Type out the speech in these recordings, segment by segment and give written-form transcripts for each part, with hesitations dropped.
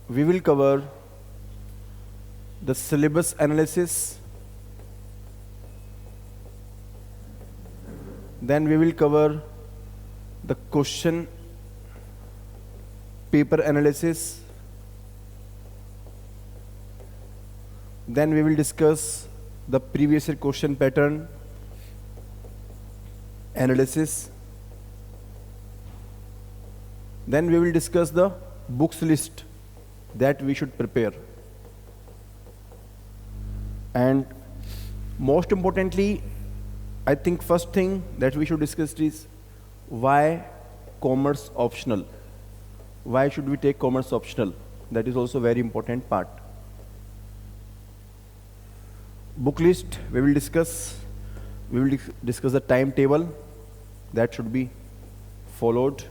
we will cover the syllabus analysis, then we will cover the question paper analysis, then we will discuss the previous year question pattern analysis, then we will discuss the books list that we should prepare, and most importantly, I think first thing that we should discuss is why commerce optional. Why should we take commerce optional? That is also a very important part. Book list, we will discuss the timetable that should be followed.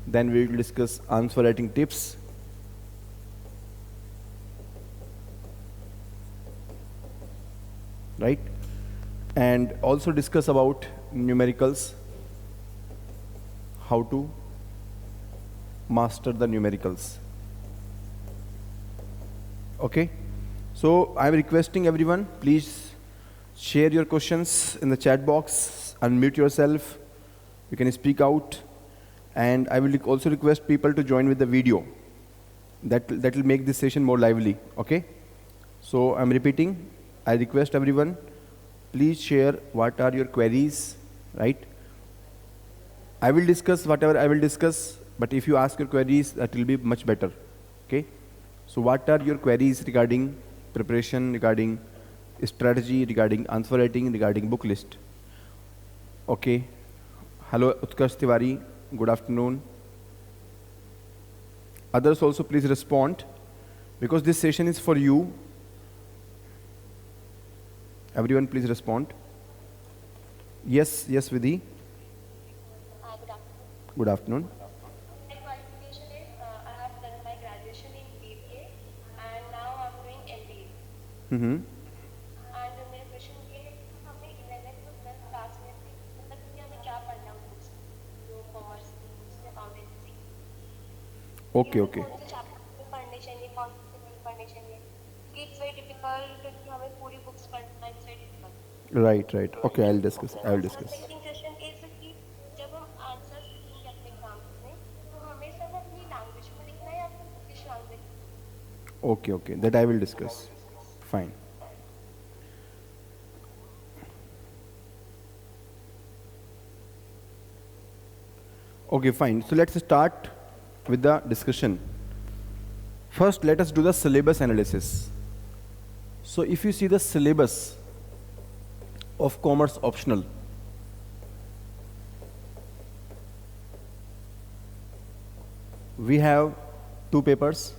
Then we will discuss answer writing tips. Right? And also discuss about numericals, how to master the numericals. Okay? So I'm requesting everyone, please share your questions in the chat box, unmute yourself, you can speak out, and I will also request people to join with the video. That will make this session more lively, okay? So I'm repeating, I request everyone, please share what are your queries, right? I will discuss whatever I will discuss, but if you ask your queries, that will be much better, okay? So what are your queries regarding preparation, regarding strategy, regarding answer writing, regarding book list? Okay. Hello, Utkarsh Tiwari. Good afternoon. Others also please respond, because this session is for you. Everyone please respond. Yes, Vidhi. Good afternoon. Good afternoon. My qualification is I have done my graduation in BBA and now I'm doing MBA. Mm-hmm. And मेरा question ये है कि हमें 11th to 12th class में भी मतलब कि हमें क्या पढ़ना होगा जो कॉमर्स की अकाउंटेंसी Okay, okay. कौन से चैप्टर पढ़ने चाहिए कौन से नहीं पढ़ने चाहिए क्योंकि इट्स वेरी डिफिकल्ट क्योंकि हमें पूरी बुक्स पढ़ना it's very difficult Right. Okay, I will discuss. Second question is कि जब हम आंसर्स लिखेंगे अपने एग्जाम्स में तो हमें सब अपनी लैंग्वेज में लिखना है या फिर English language Okay. That I will discuss. Fine. Okay, fine. So let's start with the discussion. First, let us do the syllabus analysis. So if you see the syllabus of commerce optional, we have two papers,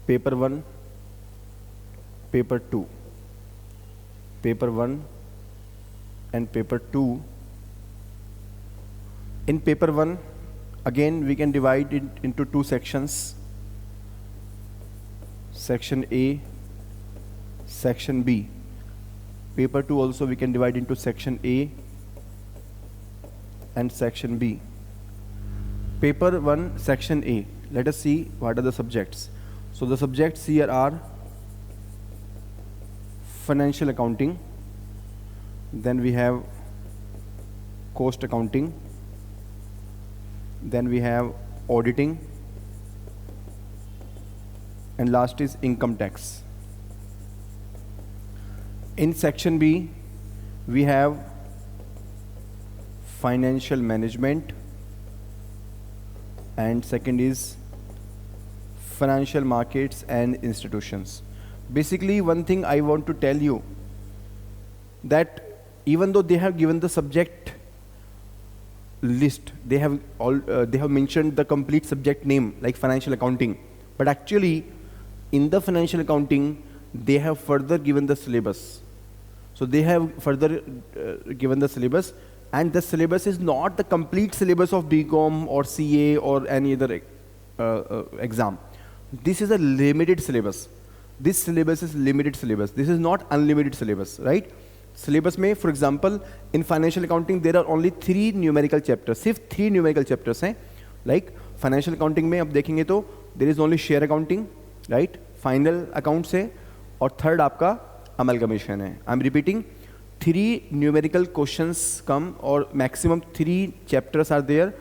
paper 1, paper 2. Paper 1 and paper 2. In paper 1, again we can divide it into two sections, section A, section B. Paper 2 also we can divide into section A and section B. Paper 1, section A. Let us see what are the subjects. So the subjects here are financial accounting, then we have cost accounting, then we have auditing, and last is income tax. In section B, we have financial management, and second is financial markets and institutions. Basically, one thing I want to tell you, that even though they have given the subject list, they have mentioned the complete subject name like financial accounting, but actually in the financial accounting they have further given the syllabus. So they have further given the syllabus, and the syllabus is not the complete syllabus of BCom or CA or any other exam. This is a limited syllabus. This syllabus is limited syllabus. This is not unlimited syllabus, right? Syllabus में, for example, in financial accounting there are only 3 numerical chapters. सिर्फ 3 numerical chapters हैं, like financial accounting में अब देखेंगे तो there is only share accounting, right, final accounts है, और third आपका अमलगमेशन है. I am repeating, 3 numerical questions come और maximum 3 chapters are there.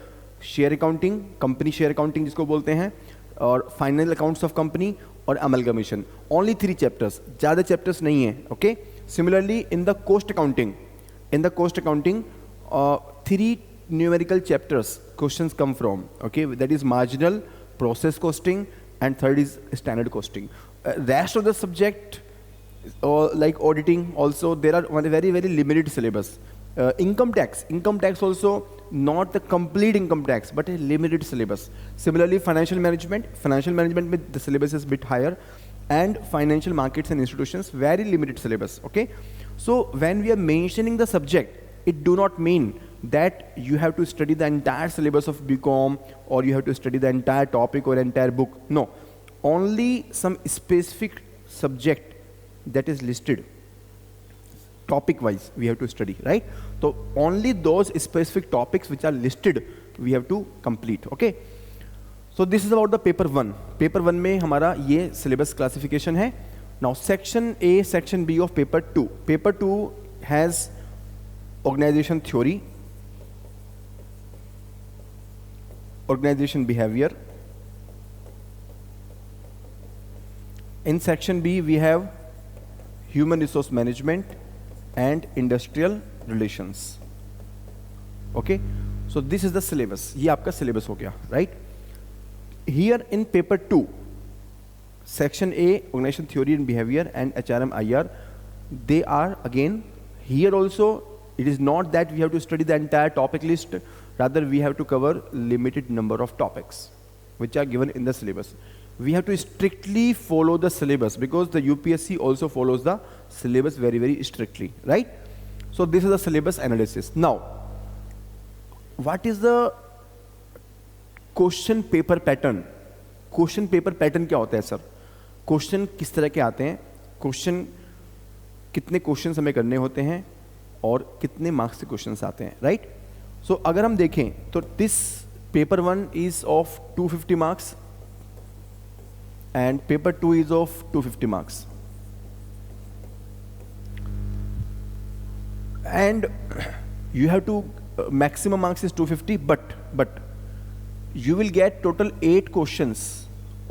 Share accounting, company share accounting जिसको बोलते हैं, और फाइनल अकाउंट्स ऑफ कंपनी, और अमलगमेशन. ओनली 3 चैप्टर्स, ज़्यादा चैप्टर्स नहीं है. Okay. Similarly in the cost accounting, 3 numerical chapters questions come from. Okay, that is marginal, process costing, and third is standard costing. Rest of the subject, like auditing, also there are one very limited syllabus. Income tax also not the complete income tax but a limited syllabus. Similarly financial management with the syllabus is bit higher, and financial markets and institutions very limited syllabus. Okay, so when we are mentioning the subject, it do not mean that you have to study the entire syllabus of BCom or you have to study the entire topic or entire book. No, only some specific subject that is listed topic wise we have to study, right? So only those specific topics which are listed we have to complete. Okay, so this is about the paper 1. Paper 1 में हमारा ये syllabus classification है. Now section A, section B of paper 2. Paper 2 has organization theory, organization behavior. In section B we have human resource management and industrial relations. Okay, so this is the syllabus. ये आपका syllabus हो गया, right? Here in paper 2, section A, organization theory and behavior, and HRM IR, they are again here also. It is not that we have to study the entire topic list, rather we have to cover limited number of topics which are given in the syllabus. We have to strictly follow the syllabus because the UPSC also follows the syllabus very strictly, right? So this is the syllabus analysis. Now, what is the question paper pattern? Question paper pattern क्या होता है sir? Question किस तरह के आते हैं? Question कितने questions हमें करने होते हैं और कितने मार्क्स के क्वेश्चंस आते हैं, राइट? सो अगर हम देखें तो this paper 1 is of 250 marks and paper 2 is of 250 marks, and you have to maximum marks is 250, but you will get total 8 questions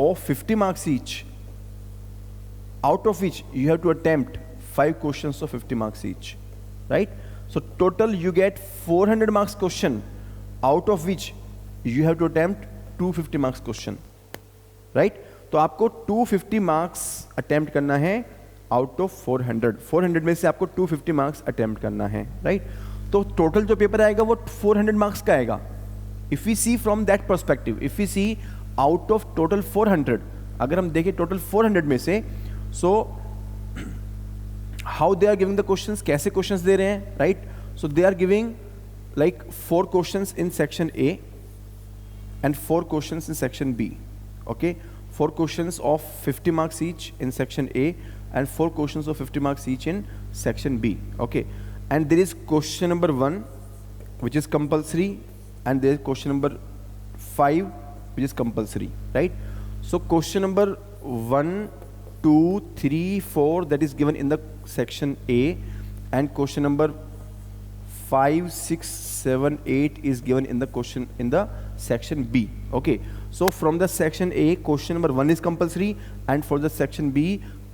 of 50 marks each, out of which you have to attempt 5 questions of 50 marks each, right? So total you get 400 marks question, out of which you have to attempt 250 marks question, right? तो आपको 250 marks attempt करना है out of 400 में से आपको 250 marks attempt करना है, right? तो टोटल जो पेपर आएगा वो 400 मार्क्स का आएगा. If we see from that perspective, if we see out of total 400, अगर हम देखें टोटल 400 में से, so how they are giving the questions, कैसे क्वेश्चंस दे रहे हैं, right? So they are giving like 4 questions in section A and 4 questions in section B. Okay, 4 questions of 50 marks each in section A and 4 questions of 50 marks each in section B. Okay, and there is question number 1 which is compulsory, and there is question number 5 which is compulsory, right? So question number 1, 2, 3, 4 that is given in the section A, and question number 5, 6, 7, 8 is given in the section B. Okay, so from the section A question number 1 is compulsory, and for the section B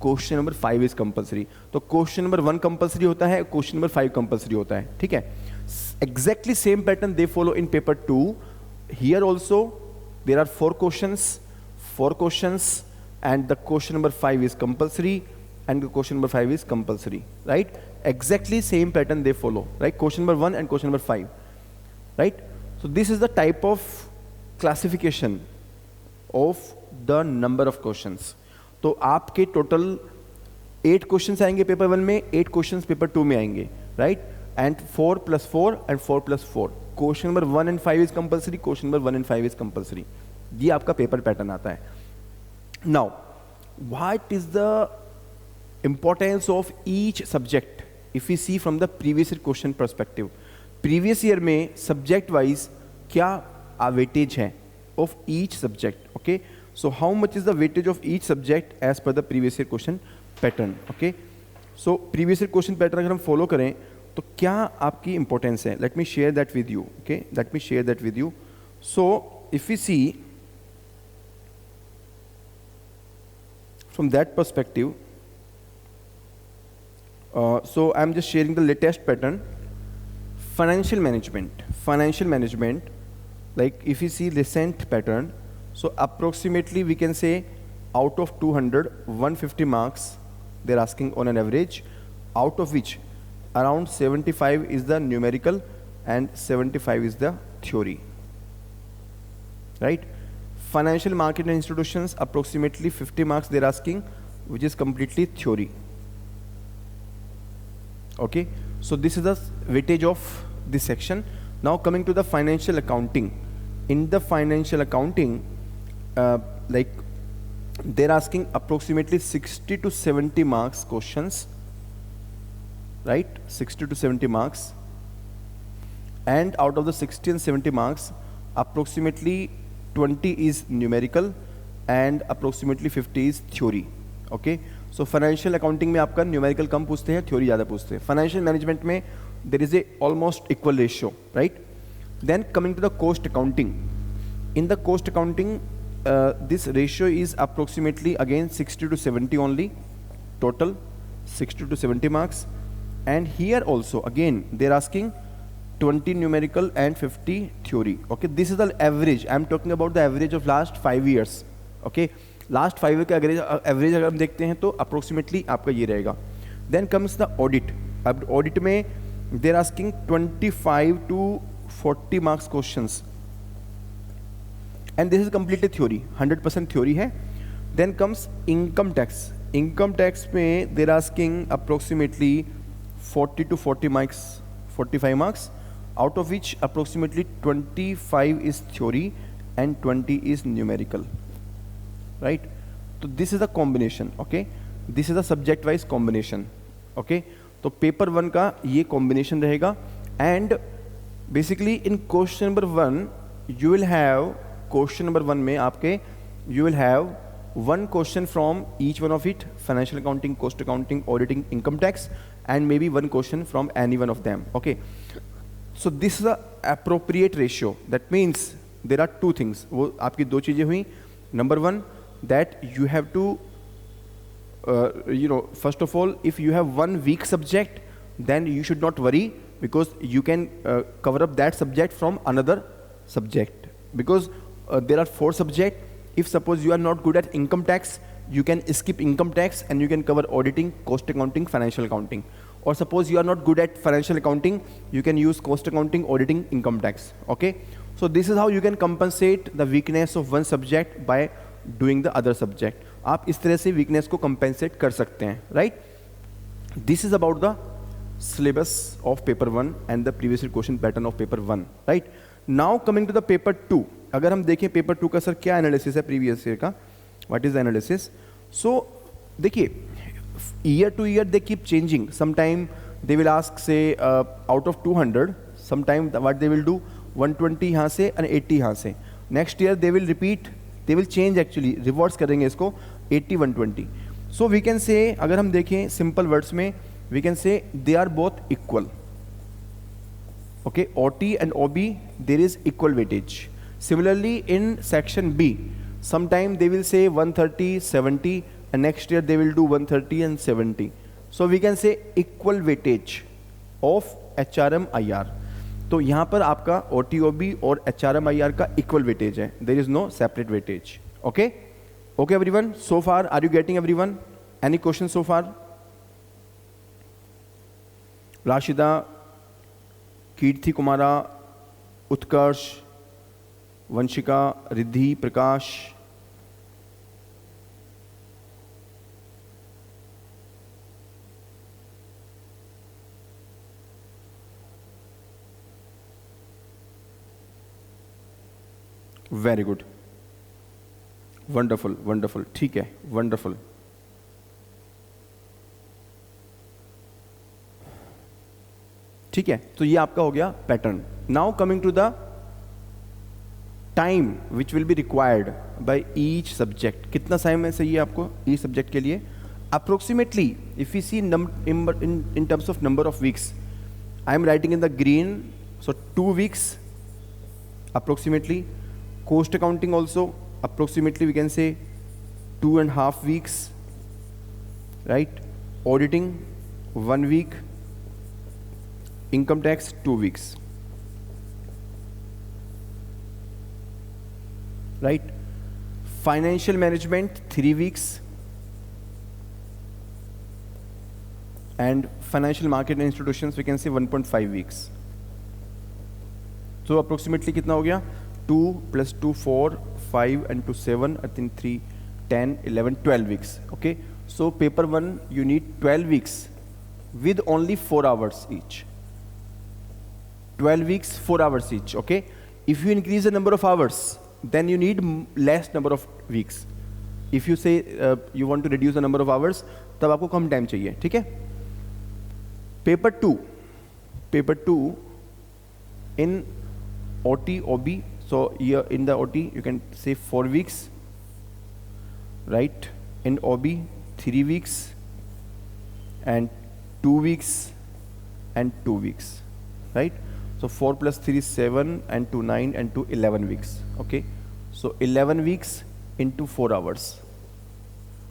question number 5 is compulsory. तो question number 1 compulsory होता है, question number 5 compulsory होता है, ठीक है? Exactly same pattern they follow in paper 2. Here also there are 4 questions, and the question number 5 is compulsory and the question number 5 is compulsory, right? Exactly same pattern they follow, right? Question number 1 and question number 5, right? So this is the type of classification of the number of questions. तो आपके total 8 questions आएंगे paper 1 में, 8 questions paper 2 में आएंगे, right? And 4 + 4 and 4 + 4. Question number 1 and 5 is compulsory, question number 1 and 5 is compulsory. ये आपका paper pattern आता है. Now what is the importance of each subject if you see from the previous year question perspective. Previous year में subject wise क्या weightage है, of each subject. Okay, so how much is the weightage of each subject as per the previous year question pattern? Okay, so previous year question pattern अगर हम follow करें तो क्या आपकी importance है? Let me share that with you. Okay, let me share that with you. So if we see from that perspective, so I'm just sharing the latest pattern. Financial management, like if you see recent pattern, so approximately we can say out of 200, 150 marks they're asking on an average, out of which around 75 is the numerical and 75 is the theory, right? Financial market and institutions, approximately 50 marks they're asking, which is completely theory. Okay, so this is the weightage of this section. Now coming to the financial accounting. In the financial accounting, like they're asking approximately 60 to 70 marks questions, right? 60 to 70 marks. And out of the 60 and 70 marks, approximately 20 is numerical and approximately 50 is theory. Okay, so financial accounting में आपका numerical कम पूछते हैं, theory ज़्यादा पूछते हैं. Financial management में there is a almost equal ratio, right? Then coming to the cost accounting. In the cost accounting, this ratio is approximately again 60 to 70 only, total 60 to 70 marks. And here also again they're asking 20 numerical and 50 theory. Okay, this is the average. I'm talking about the average of last 5 years. Okay, last 5 year का average अगर हम देखते हैं तो approximately आपका ये रहेगा. Then comes the audit. अब audit में they're asking 25 to 40 marks questions. And this is completely theory, 100% theory है. Then comes income tax. Income tax में they're asking approximately 40 to 40 marks, 45 marks, out of which approximately 25 is theory and 20 is numerical, right? So this is the combination. Okay, this is the subject wise combination. Okay, तो paper 1 का ये combination रहेगा. And basically in question number 1 you will have, question number 1 में आपके you will have one question from each one of it: financial accounting, cost accounting, auditing, income tax, and maybe one question from any one of them. Okay, so this is the appropriate ratio. That means there are two things. वो आपकी दो चीजें हुई. Number 1, that you have to first of all, if you have one weak subject, then you should not worry, because you can cover up that subject from another subject, because there are 4 subjects. If suppose you are not good at income tax, you can skip income tax and you can cover auditing, cost accounting, financial accounting. Or suppose you are not good at financial accounting, you can use cost accounting, auditing, income tax. Okay, so this is how you can compensate the weakness of one subject by doing the other subject. आप इस तरह से weakness को compensate कर सकते हैं, right? This is about the syllabus of paper 1 and the previous year question pattern of paper 1, right? Now coming to the paper 2. अगर हम देखें पेपर 2 का सर क्या एनालिसिस है प्रीवियस ईयर का, what is the analysis? So देखिए, year to year they keep changing. Some time they will ask say out of 200, some time what they will do 120 यहाँ से एंड 80 यहाँ से. Next year they will repeat, they will change, actually reverse करेंगे इसको 80 120. So we can से, अगर हम देखें सिंपल वर्ड्स में, we can say they are both equal. Okay, OT and OB there is equal weightage. Similarly in section B, sometime they will say 130 70 and next year they will do 130 and 70. So we can say equal weightage of HRM IR. तो यहाँ पर आपका OT-OB और HRM IR का equal weightage है. There is no separate weightage. Okay? Okay everyone, so far are you getting everyone? Any questions so far? Rashida, Kirti Kumara, Utkarsh, Vanshika, Riddhi, Prakash. Very good, wonderful wonderful, ठीक है, wonderful. ठीक है, तो ये आपका हो गया pattern. Now coming to the time which will be required by each subject, कितना टाइम है चाहिए आपको ईच सब्जेक्ट के लिए? Approximately if you see in terms of number of weeks, I am writing in the green, so 2 weeks approximately. Cost accounting also approximately we can say 2.5 weeks, right? Auditing 1 week, income tax 2 weeks, right? Financial management 3 weeks, and financial market institutions we can say 1.5 weeks. So approximately कितना हो गया? 2 + 2 4 5 and 2 7, I think 3 10 11 12 weeks. Okay, so paper 1 you need 12 weeks with only 4 hours each. 12 weeks 4 hours each. Okay, if you increase the number of hours then you need less number of weeks. If you say you want to reduce the number of hours, तब आपको कम time चाहिए. ठीक है? Paper 2 in OT OB, so here in the OT you can say 4 weeks, right? In OB 3 weeks and 2 weeks and 2 weeks, right? So 4 + 3 is 7 and 2 9 and 2 11 weeks. Okay, so 11 weeks into 4 hours,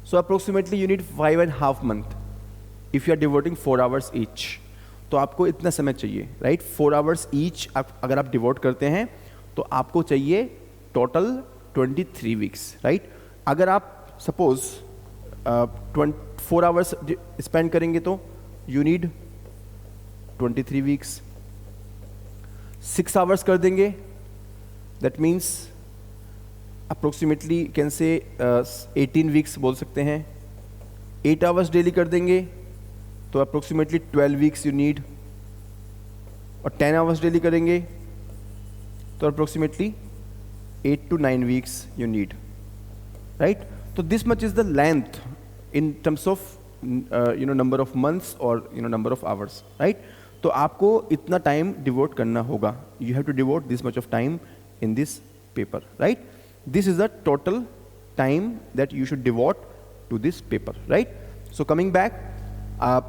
so approximately you need 5.5 months if you are devoting 4 hours each. तो आपको इतना समय चाहिए, right? 4 hours each अगर आप devote करते हैं तो आपको चाहिए टोटल 23 वीक्स, राइट? अगर आप सपोज 4 hours स्पेंड करेंगे तो यू नीड 23 वीक्स. 6 hours कर देंगे, that means approximately can say 18 weeks बोल सकते हैं. 8 hours डेली कर देंगे तो अप्रोक्सीमेटली 12 वीक्स यू नीड, और 10 hours डेली करेंगे तो approximately 8 to 9 weeks you need, right? तो this much is the length in terms of number of months और नंबर ऑफ आवर्स, राइट? तो आपको इतना टाइम डिवोट करना होगा. You have to devote this much of time in this paper, right? This is the total time that you should devote to this paper, right? So coming back,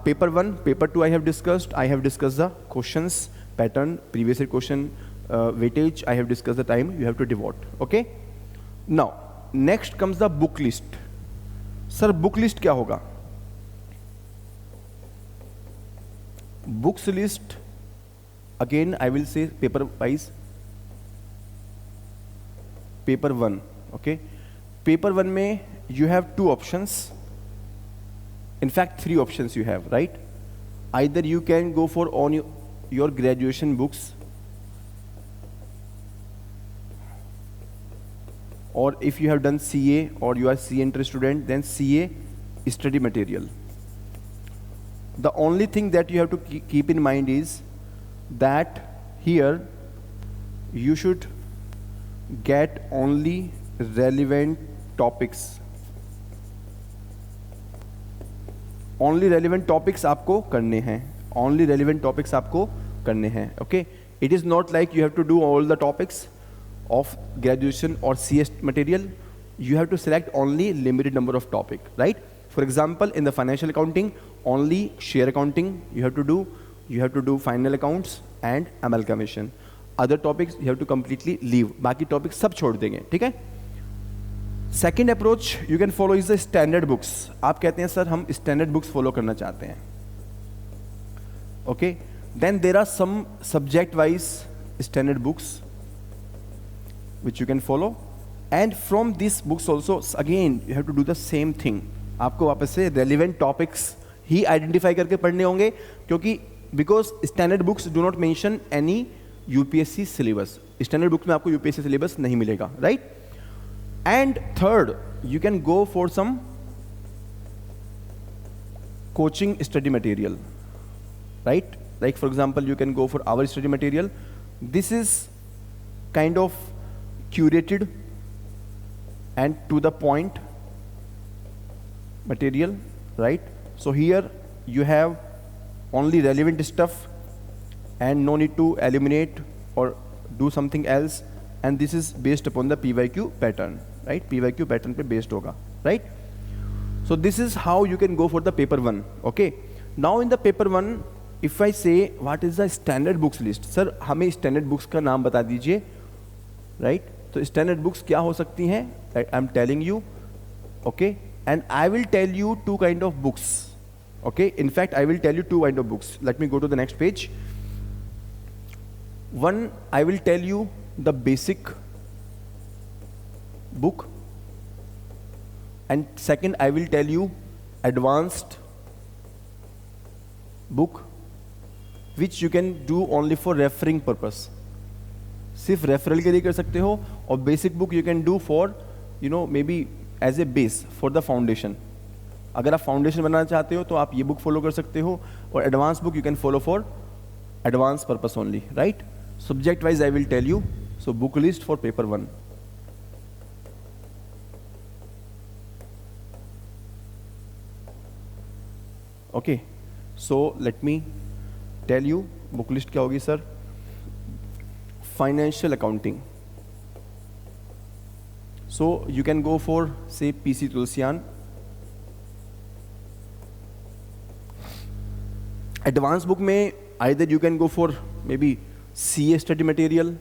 paper 1, paper 2 I have discussed the questions, pattern, previous year question, weightage. I have discussed the time you have to devote. Okay, now next comes the book list. Sir, book list क्या होगा? Books list again I will say paper wise. Paper 1, okay? Paper 1 में you have 2 options. In fact 3 options you have, right? Either you can go for on your graduation books, or if you have done CA or you are CA entry student, then CA study material. The only thing that you have to keep in mind is that here you should get only relevant topics. Only relevant topics आपको करने हैं. Only relevant topics आपको करने हैं. Okay? It is not like you have to do all the topics of graduation or CS material. You have to select only limited number of topic, right? For example, in the financial accounting, only share accounting you have to do. You have to do final accounts and amalgamation. Other topics you have to completely leave. बाकी topics सब छोड़ देंगे, ठीक है? Second approach you can follow is the standard books. आप कहते हैं sir हम standard books follow करना चाहते हैं. Okay? Then there are some subject-wise standard books which you can follow. And from these books also, again you have to do the same thing. आपको वापस से relevant topics ही identify करके पढ़ने होंगे, क्योंकि because standard books do not mention any UPSC syllabus. Standard books में आपको UPSC syllabus नहीं मिलेगा, right? And third, you can go for some coaching study material, right? Like for example, you can go for our study material. This is kind of curated and to the point material, right? So here you have only relevant stuff and no need to eliminate or do something else. and this is based upon the PYQ pattern, right? PYQ pattern पे based होगा, right? So this is how you can go for the paper 1. Okay, now in the paper 1 if I say what is the standard books list, sir हमें standard books का नाम बता दीजिए, right? तो standard books क्या हो सकती हैं? I'm telling you, okay, and I will tell you two kind of books. Okay, in fact I will tell you two kind of books. Let me go to the next page. One, I will tell you the basic book, and second I will tell you advanced book, which you can do only for referring purpose. सिर्फ referral के लिए कर सकते हो, और basic book you can do for maybe as a base for the foundation. अगर आप foundation बनाना चाहते हो तो आप ये बुक फॉलो कर सकते हो, और advance book you can follow for advance purpose only, right? Subject wise I will tell you. So book list for paper 1. Okay, so let me tell you book list क्या होगी sir. Financial accounting, so you can go for say PC Tulsian. Advanced book में either you can go for maybe CA study material,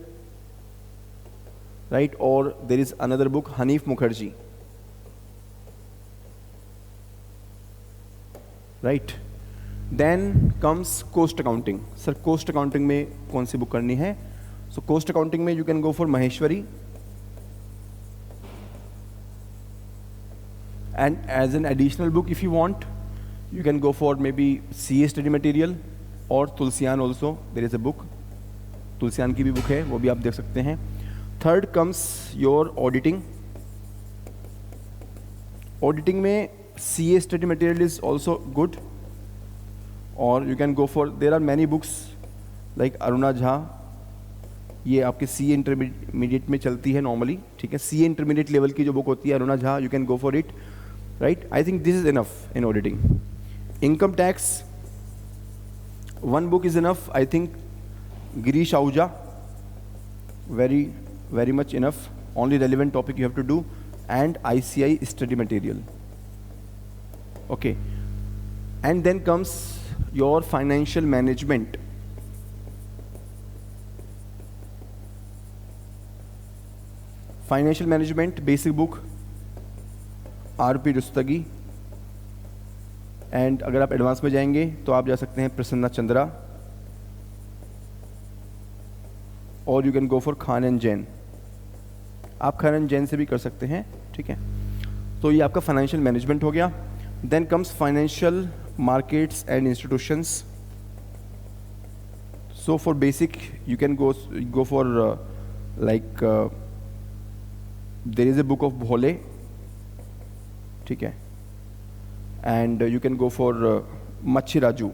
right? Or there is another book Hanif Mukherjee, right? Then comes cost accounting. Sir cost accounting में कौन सी book करनी है? So cost accounting में you can go for Maheshwari. And as an additional book if you want, you can go for maybe CA study material or Tulsian also. There is a book, Tulsian की भी book है, वो भी आप देख सकते हैं. Third comes your auditing. Auditing में CA study material is also good, or you can go for, there are many books like Aruna Jha. ये आपके CA इंटरमीडिएट में चलती है नॉर्मली, ठीक है? CA इंटरमीडिएट लेवल की जो बुक होती है Aruna Jha, you can go for it, right? I think this is enough in auditing. Income tax, one book is enough. I think Girish Ahuja, very much enough. Only relevant topic you have to do, and ICI study material. Okay, and then comes your financial management. Financial management basic book RP Rustagi, and अगर आप advance में जाएंगे तो आप जा सकते हैं प्रसन्ना चंद्रा, और you can go for Khan and Jain. आप खान एंड जैन से भी कर सकते हैं, ठीक है? तो ये आपका फाइनेंशियल मैनेजमेंट हो गया. Then comes financial markets and institutions. So for basic you can go for like there is a book of Bhole, ठीक है? And you can go for Machiraju,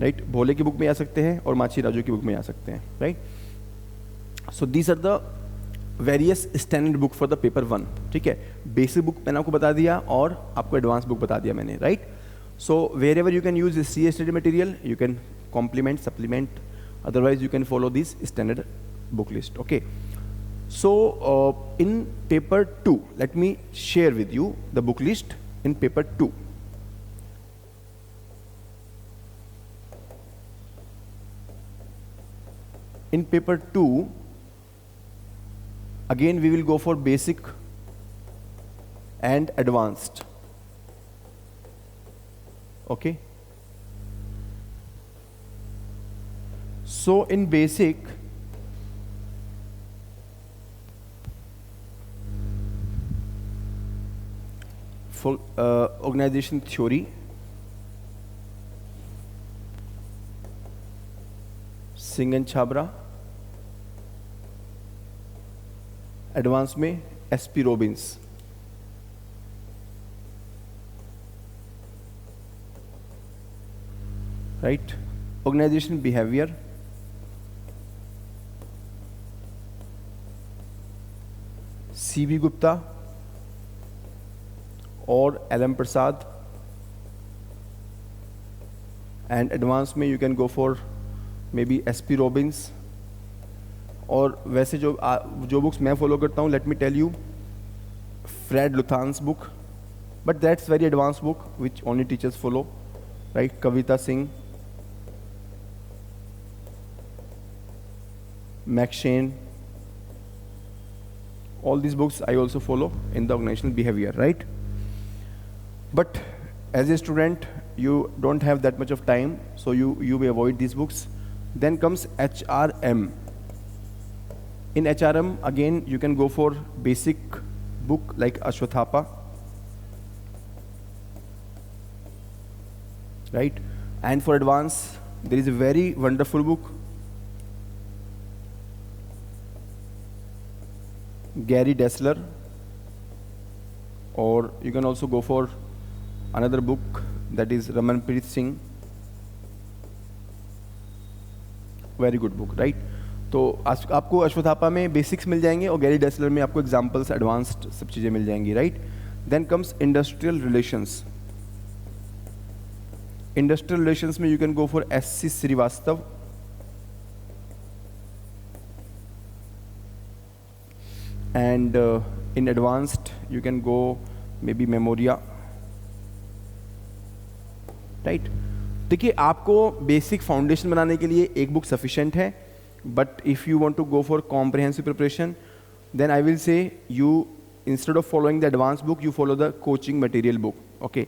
right? भोले की बुक में आ सकते हैं और माछी राजू की बुक में आ सकते हैं, right? So these are the various standard book for the paper 1, ठीक है? बेसिक बुक मैंने आपको बता दिया और आपको एडवांस बुक बता दिया मैंने, right? So wherever you can use CA study material, you can complement, supplement, otherwise you can follow this standard book list. Okay, so in paper 2, let me share with you the book list in paper 2. In paper 2 again we will go for basic and advanced. Okay, so in basic for organization theory, Singh and Chhabra. Advance में SP Robbins. Right? Organization behaviour, CB Gupta और LM Prasad. And advance में you can go for maybe SP Robbins, और वैसे जो books मैं follow करता हूँ, let me tell you, Fred Luthans book, but that's very advance book which only teachers follow, right? Kavita Singh, McShane, all these books I also follow in the organizational behavior, right? But as a student you don't have that much of time, so you may avoid these books. Then comes HRM. In HRM again you can go for basic book like Ashwathapa, right? And for advance there is a very wonderful book, Gary Dessler, or you can also go for another book that is Ramanpreet Singh, very good book, right? तो आपको अश्वथापा में basics मिल जाएंगे और Gary Dessler में आपको examples, advanced सब चीज़ें मिल जाएंगी, right? Then comes industrial relations. Industrial relations में you can go for SC Srivastava, and in advanced you can go maybe Memoria, right? देखिए आपको बेसिक फाउंडेशन बनाने के लिए एक बुक सफिशिएंट है, but if you want to go for comprehensive preparation then I will say you instead of following the advance book you follow the coaching material book. Okay,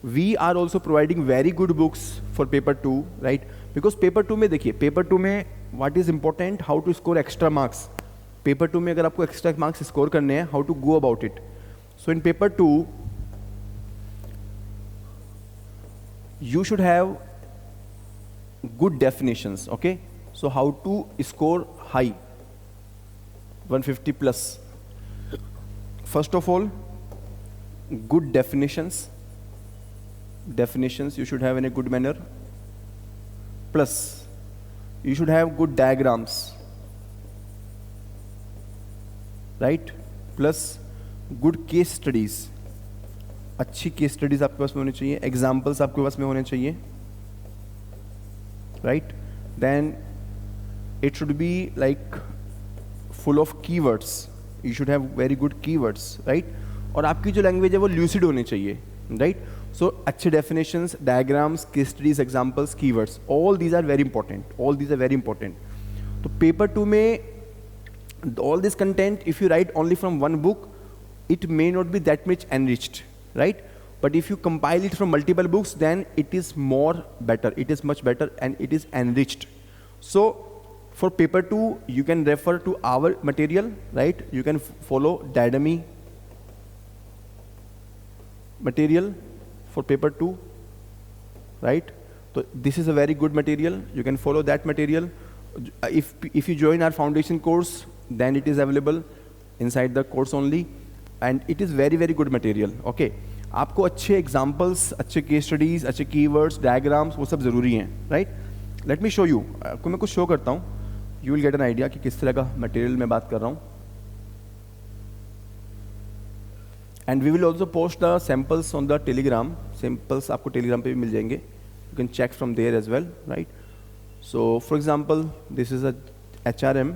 we are also providing very good books for paper 2, right? Because paper 2 में देखिए, paper 2 में what is important, how to score extra marks. Paper 2 में अगर आपको extra marks score करने हैं, how to go about it. So in paper 2 you should have good definitions. Okay, so how to score high 150 plus? First of all, good definitions you should have in a good manner, plus you should have good diagrams, right? Plus good case studies, अच्छी case studies आपके पास में होनी चाहिए, examples आपके पास में होने चाहिए, right? Then it should be like full of keywords, you should have very good keywords, right? और आपकी जो लैंग्वेज है वो ल्यूसिड होनी चाहिए, राइट? सो अच्छे definitions, diagrams, case studies, examples, keywords, all these are very important, all these are very important. तो paper 2 में all this content if you write only from one book it may not be that much enriched, right? But if you compile it from multiple books, then it is more better, it is much better, and it is enriched. So for paper 2 you can refer to our material, right? You can follow Diadomi material for paper 2, right? So this is a very good material, you can follow that material. If you join our foundation course, then it is available inside the course only, and it is very very good material. Okay, आपको अच्छे examples, अच्छे case studies, अच्छे keywords, diagrams, वो सब ज़रूरी हैं, right? Late me show you, आपको मैं कुछ शो करता हूँ, you will get an idea कि किस तरह का मटेरियल मैं बात कर रहा हूँ. And we will also post the samples on the Telegram. Samples आपको टेलीग्राम पे भी मिल जाएंगे, you can check from there as well, right? So for example this is a HRM.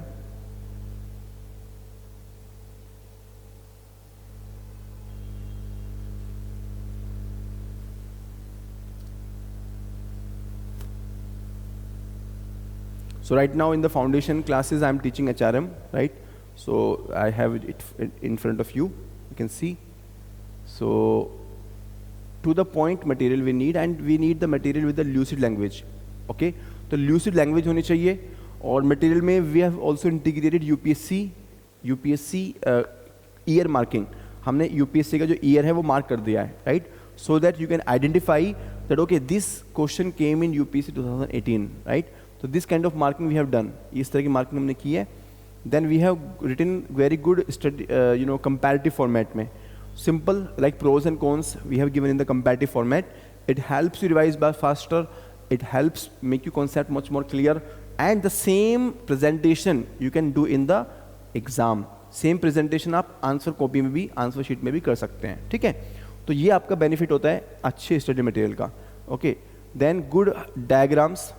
So right now in the foundation classes I am teaching HRM, right? So I have it in front of you, you can see. So to the point material we need, and we need the material with the lucid language. Okay, तो lucid language होनी चाहिए. और material में we have also integrated UPSC year marking. हमने UPSC का जो year है वो mark कर दिया है, right? So that you can identify that okay this question came in UPSC 2018, right? So this kind of marking we have done. इस तरह की marking हमने की है. Then we have written very good comparative format में. Simple like pros and cons we have given in the comparative format. It helps you revise by faster. It helps make your concept much more clear. And the same presentation you can do in the exam. Same presentation आप answer copy में भी, answer sheet में भी कर सकते हैं, ठीक है? तो ये आपका बेनिफिट होता है अच्छे स्टडी मटेरियल का. Okay, then good diagrams,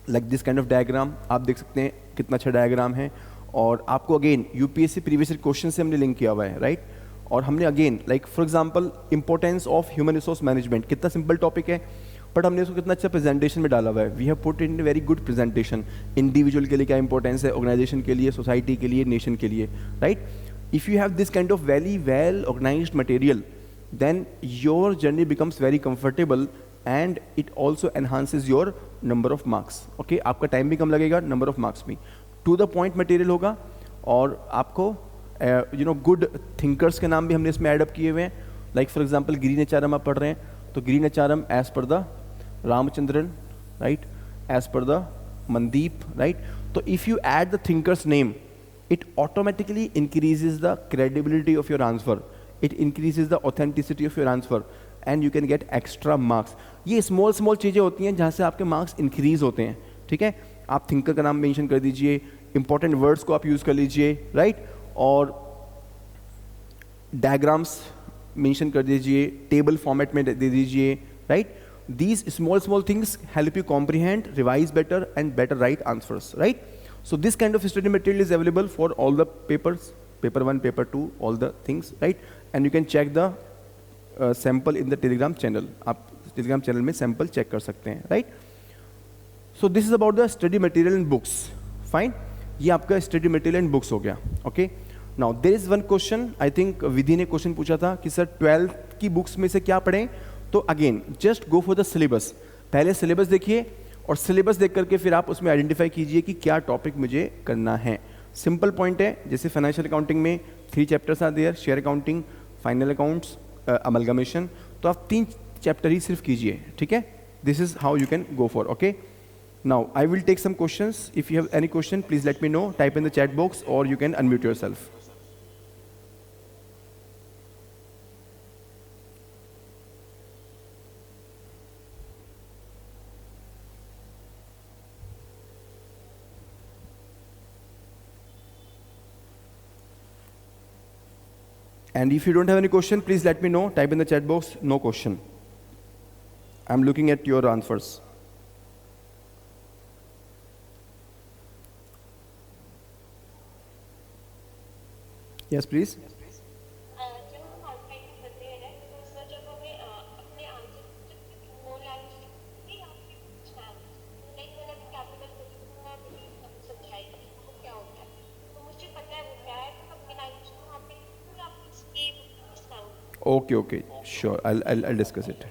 like this kind of diagram आप देख सकते हैं कितना अच्छा डायग्राम है, और आपको अगेन यूपीएससी प्रीवियस क्वेश्चन से हमने लिंक किया हुआ है, राइट। और हमने again like for example importance of human resource management, कितना सिंपल टॉपिक है, बट हमने उसको कितना अच्छा प्रेजेंटेशन में डाला हुआ है। We have put in very good presentation, individual के लिए क्या इंपॉर्टेंस है, ऑर्गेनाइजेशन के लिए, सोसाइटी के लिए, नेशन के लिए, right. If you have this kind of very well organised material, then your journey becomes very comfortable and it also enhances your number of marks. Okay, आपका टाइम भी कम लगेगा, नंबर ऑफ मार्क्स भी to the point material होगा, और आपको you know good thinkers के नाम भी हमने इसमें एडअप किए हुए हैं। Like for example green HRM आप पढ़ रहे हैं, तो green HRM as per the Ramachandran, right, as per the Mandeep, right. तो if you add the thinkers name, it automatically increases the credibility of your answer, it increases the authenticity of your answer and you can get extra marks. ये small small चीज़ें होती हैं जहाँ से आपके marks increase होते हैं, ठीक है। आप थिंकर का नाम मेंशन कर दीजिए, इंपॉर्टेंट वर्ड्स को आप यूज़ कर लीजिए, राइट, और डायग्राम्स मेंशन कर दीजिए, टेबल फॉर्मेट में दे दीजिए, right. These small things help you comprehend, revise better and better write answers, right? So this kind of study material is available for all the papers, paper 1, paper 2, all the things, right? And you can check the sample in the Telegram channel. आप Telegram channel में sample check कर सकते हैं, right? So this is about the study material and books. Fine? ये आपका study material and books हो गया, okay? Now there is one question, I think विधि ने question पूछा था कि सर 12th की books में से क्या पढ़ें? तो again just go for the syllabus, पहले सिलेबस देखिए और सिलेबस देख करके फिर आप उसमें आइडेंटिफाई कीजिए कि क्या टॉपिक मुझे करना है। सिंपल पॉइंट है, जैसे फाइनेंशियल अकाउंटिंग में 3 chapters are there, share accounting, final accounts, amalgamation, तो आप 3 चैप्टर ही सिर्फ कीजिए, ठीक है। This is how you can go for, okay. Now I will take some questions, if you have any question please let me know, type in the chat box और you can unmute yourself. And if you don't have any question, please let me know. Type in the chat box, no question. I'm looking at your answers. Yes, please. Okay, sure. I'll discuss it.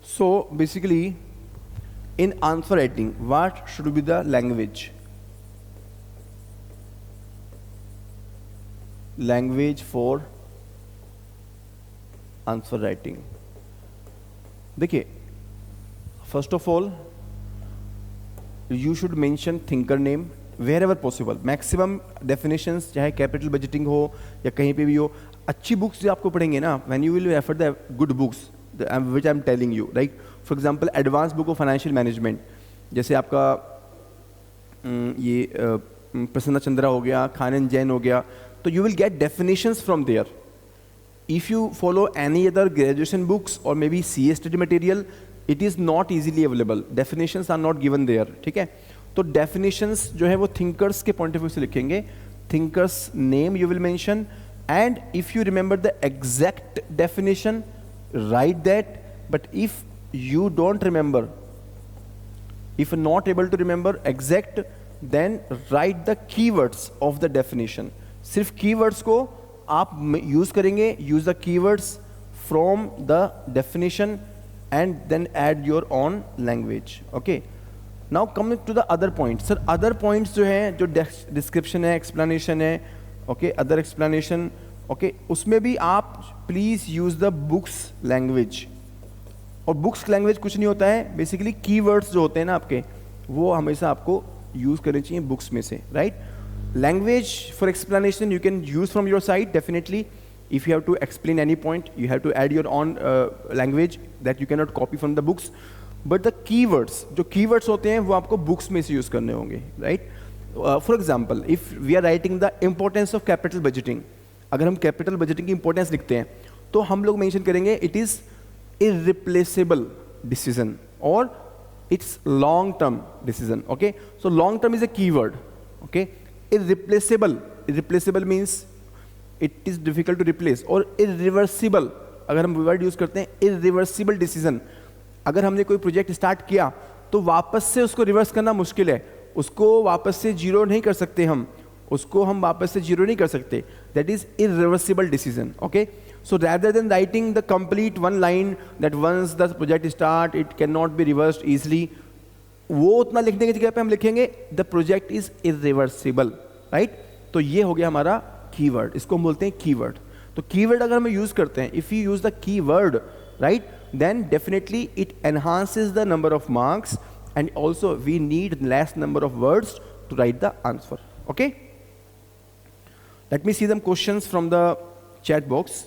So basically, in answer writing, what should be the language? Language for answer writing. देखिए, first of all, you should mention thinker name wherever possible. Maximum definitions, चाहे capital budgeting हो या कहीं पे भी हो, अच्छी books जो आपको पढ़ेंगे ना, when you will refer the good books, which I am telling you, like for example, advanced book of financial management, जैसे आपका ये प्रसन्ना चंद्रा हो गया, खानन जैन हो गया, तो you will get definitions from there. If you follow any other graduation books or maybe CA study material, it is not easily available. Definitions are not given there. ठीक है, तो definitions जो है वो thinkers के point of view से लिखेंगे. Thinkers name you will mention, and if you remember the exact definition, write that. But if you don't remember, if not able to remember exact, then write the keywords of the definition. सिर्फ keywords को आप use करेंगे, use the keywords from the definition and then add your own language. Okay. Now coming to the other points. Sir, other points जो हैं, जो description है, explanation है, okay, other explanation, okay, उसमें भी आप please use the books language. और books language कुछ नहीं होता है, basically keywords जो होते हैं ना आपके, वो हमेशा आपको use करने चाहिए books में से, right? Language for explanation you can use from your side definitely. If you have to explain any point, you have to add your own language that you cannot copy from the books. But the keywords, जो keywords होते हैं वो आपको books में से use करने होंगे, right? For example if we are writing the importance of capital budgeting, अगर हम कैपिटल बजटिंग की इंपॉर्टेंस लिखते हैं तो हम लोग मेंशन करेंगे it is irreplaceable decision or it's long term decision. Okay, so long term is a keyword. Okay, irreplaceable means it is difficult to replace, और irreversible अगर हम वर्ड यूज करते हैं irreversible decision, अगर हमने कोई प्रोजेक्ट स्टार्ट किया तो वापस से उसको रिवर्स करना मुश्किल है, उसको वापस से जीरो नहीं कर सकते, हम उसको हम वापस से जीरो नहीं कर सकते, that is irreversible decision. Okay, so rather than writing the complete one line that once the project start it cannot be reversed easily, वो उतना लिखने की जगह पे हम लिखेंगे the project is irreversible, right? तो ये हो गया हमारा कीवर्ड, इसको हम बोलते हैं कीवर्ड. तो कीवर्ड अगर हम यूज करते हैं, if you use the keyword, right, then definitely it enhances the number of marks and also we need less number of words to write the answer. Okay, let me see some questions from the chat box.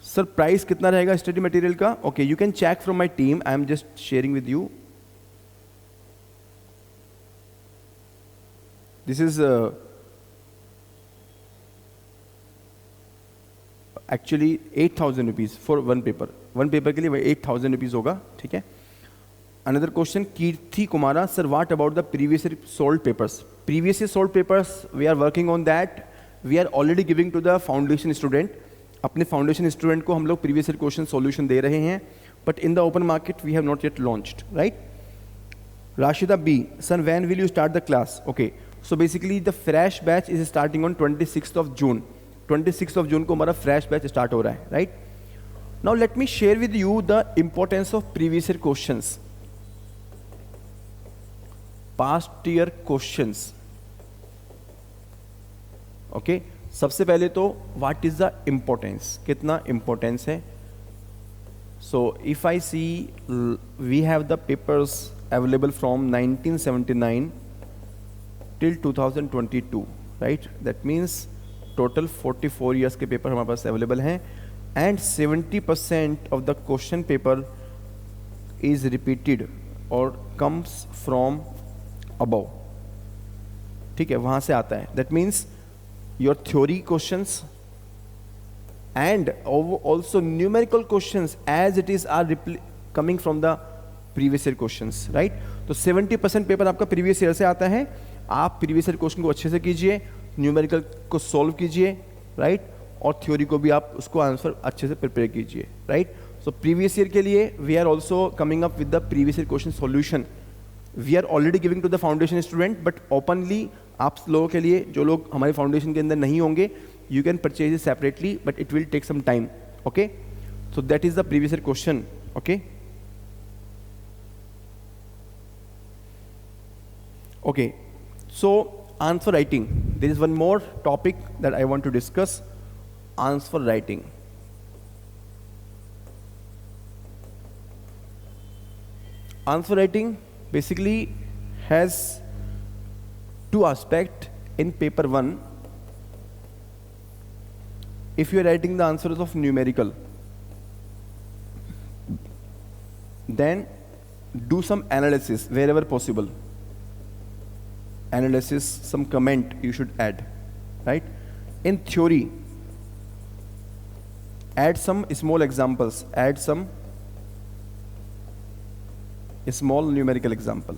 Sir price कितना रहेगा study material का? Okay, you can check from my team, I am just sharing with you. This is actually 8,000 rupees for one paper. One paper के लिए 8,000 rupees होगा. ठीक है. Another question, Kirti Kumara, sir what about the previous solved papers? Previous solved papers we are working on that. We are already giving to the foundation student. अपने foundation student को हम लोग previous year question solution दे रहे हैं, but in the open market we have not yet launched, right? Rashida Bi, sir when will you start the class? Okay, so basically the fresh batch is starting on 26th of June. 26th of June को हमारा fresh batch start हो रहा है, right? Now let me share with you the importance of previous year questions, past year questions. Okay, सबसे पहले तो what is the importance, कितना importance है? So if I see we have the papers available from 1979 till 2022, right? That means total 44 years के paper हमारे पास available हैं and 70% of the question paper is repeated और कम्स फ्रॉम अबव. ठीक है, वहां से आता है. That means your theory questions and also numerical questions as it is are coming from the previous year questions, right? तो 70% paper आपका previous year से आता है. आप प्रीवियस ईयर क्वेश्चन को अच्छे से कीजिए, न्यूमेरिकल को सॉल्व कीजिए, राइट? और थ्योरी को भी आप उसको आंसर अच्छे से प्रिपेयर कीजिए, राइट? सो प्रीवियस ईयर के लिए we are also coming up with the previous year question solution. We are already giving to the foundation student, but openly आप लोगों के लिए जो लोग हमारे फाउंडेशन के अंदर नहीं होंगे, you can purchase it separately, but it will take some time. Okay, so that is the previous year question. Okay, okay, so answer writing, there is one more topic that I want to discuss, answer writing. Answer writing basically has two aspects in paper 1. If you are writing the answers of numerical, then do some analysis wherever possible. Analysis, some comment you should add, right? In theory, add some small examples, add some small numerical example.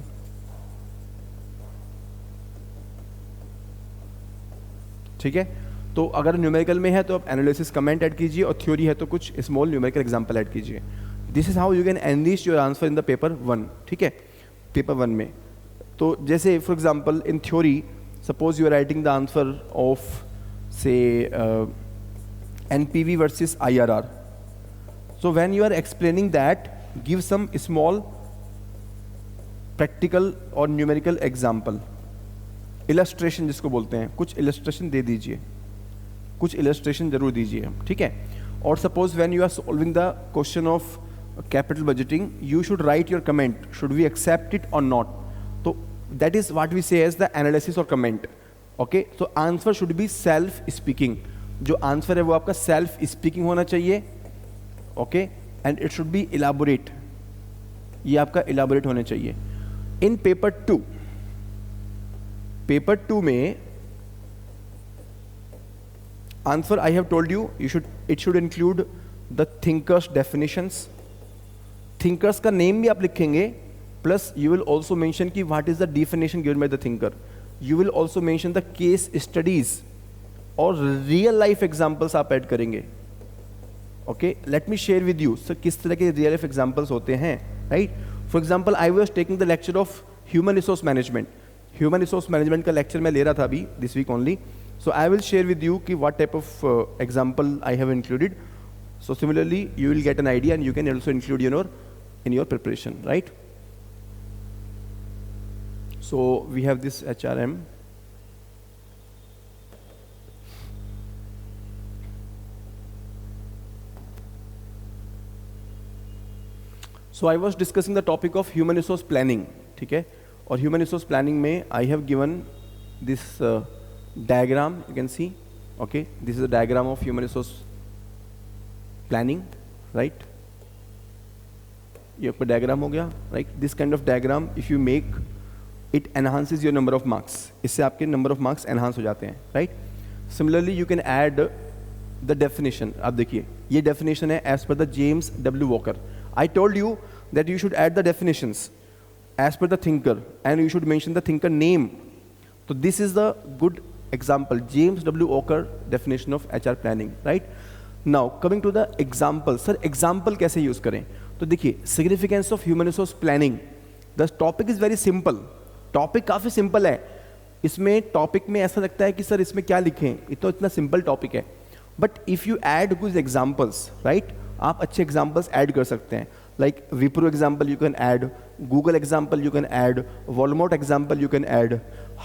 ठीक है, तो अगर numerical में है तो आप analysis comment add कीजिए, और थ्योरी है तो कुछ स्मॉल न्यूमेरिकल एग्जांपल ऐड कीजिए. This is how you can enrich your answer in the paper 1. ठीक है, पेपर 1 में तो जैसे for example in theory, suppose you are writing the answer of say NPV versus IRR. So when you are explaining that, give some small practical और numerical example, illustration जिसको बोलते हैं, कुछ इलस्ट्रेशन दे दीजिए, कुछ इलस्ट्रेशन जरूर दीजिए. ठीक है, और suppose when you are solving the question of capital budgeting, you should write your comment, should we accept it और नॉट. तो that is what we say as the analysis और comment. Okay, so answer should be self speaking. जो answer है वो आपका self speaking होना चाहिए. Okay, and it should be elaborate, ये आपका इलाबोरेट होना चाहिए. In paper 2, पेपर 2 में answer I have told you it should include the thinkers definitions. Thinkers का नेम भी आप लिखेंगे, plus you will also mention कि what is the definition given by the thinker. You will also mention the case studies और real life examples आप add करेंगे. Okay, let me share with you sir किस तरह के real life examples होते हैं, right. For example I was taking the lecture of human resource management. Human resource management का lecture मैं ले रहा था अभी this week only. So I will share with you कि what type of example I have included. So similarly you will get an idea and you can also include in your preparation, right? So we have this HRM. So I was discussing the topic of human resource planning, ठीक है. और human resource planning में I have given this diagram, you can see. Okay, this is a diagram of human resource planning, right? ये आपका diagram हो गया, right. This kind of diagram if you make it enhances your number of marks. इससे आपके number of marks enhance हो जाते हैं, right. Similarly you can add the definition. आप देखिए ये डेफिनेशन है as per the James W Walker. I told you that you should add the definitions as per the thinker and you should mention the thinker name. तो this is the good example, James W Walker definition of HR planning, right. Now coming to the example. Sir example कैसे use करें? तो देखिए significance of human resource planning. The topic is very simple. Topic काफ़ी simple है. इसमें topic में ऐसा लगता है कि सर इसमें क्या लिखें, ये तो इतना सिंपल टॉपिक है. But if you add good examples, right, आप अच्छे एग्जाम्पल्स ऐड कर सकते हैं. Like Wipro example you can add, Google example you can add, Walmart example you can add,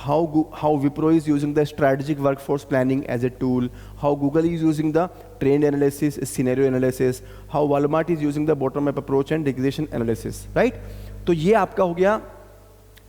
how Wipro is using the strategic workforce planning as a tool, how Google is using the trend analysis, scenario analysis, how Walmart is using the bottom up approach and regression analysis, right? तो ये आपका हो गया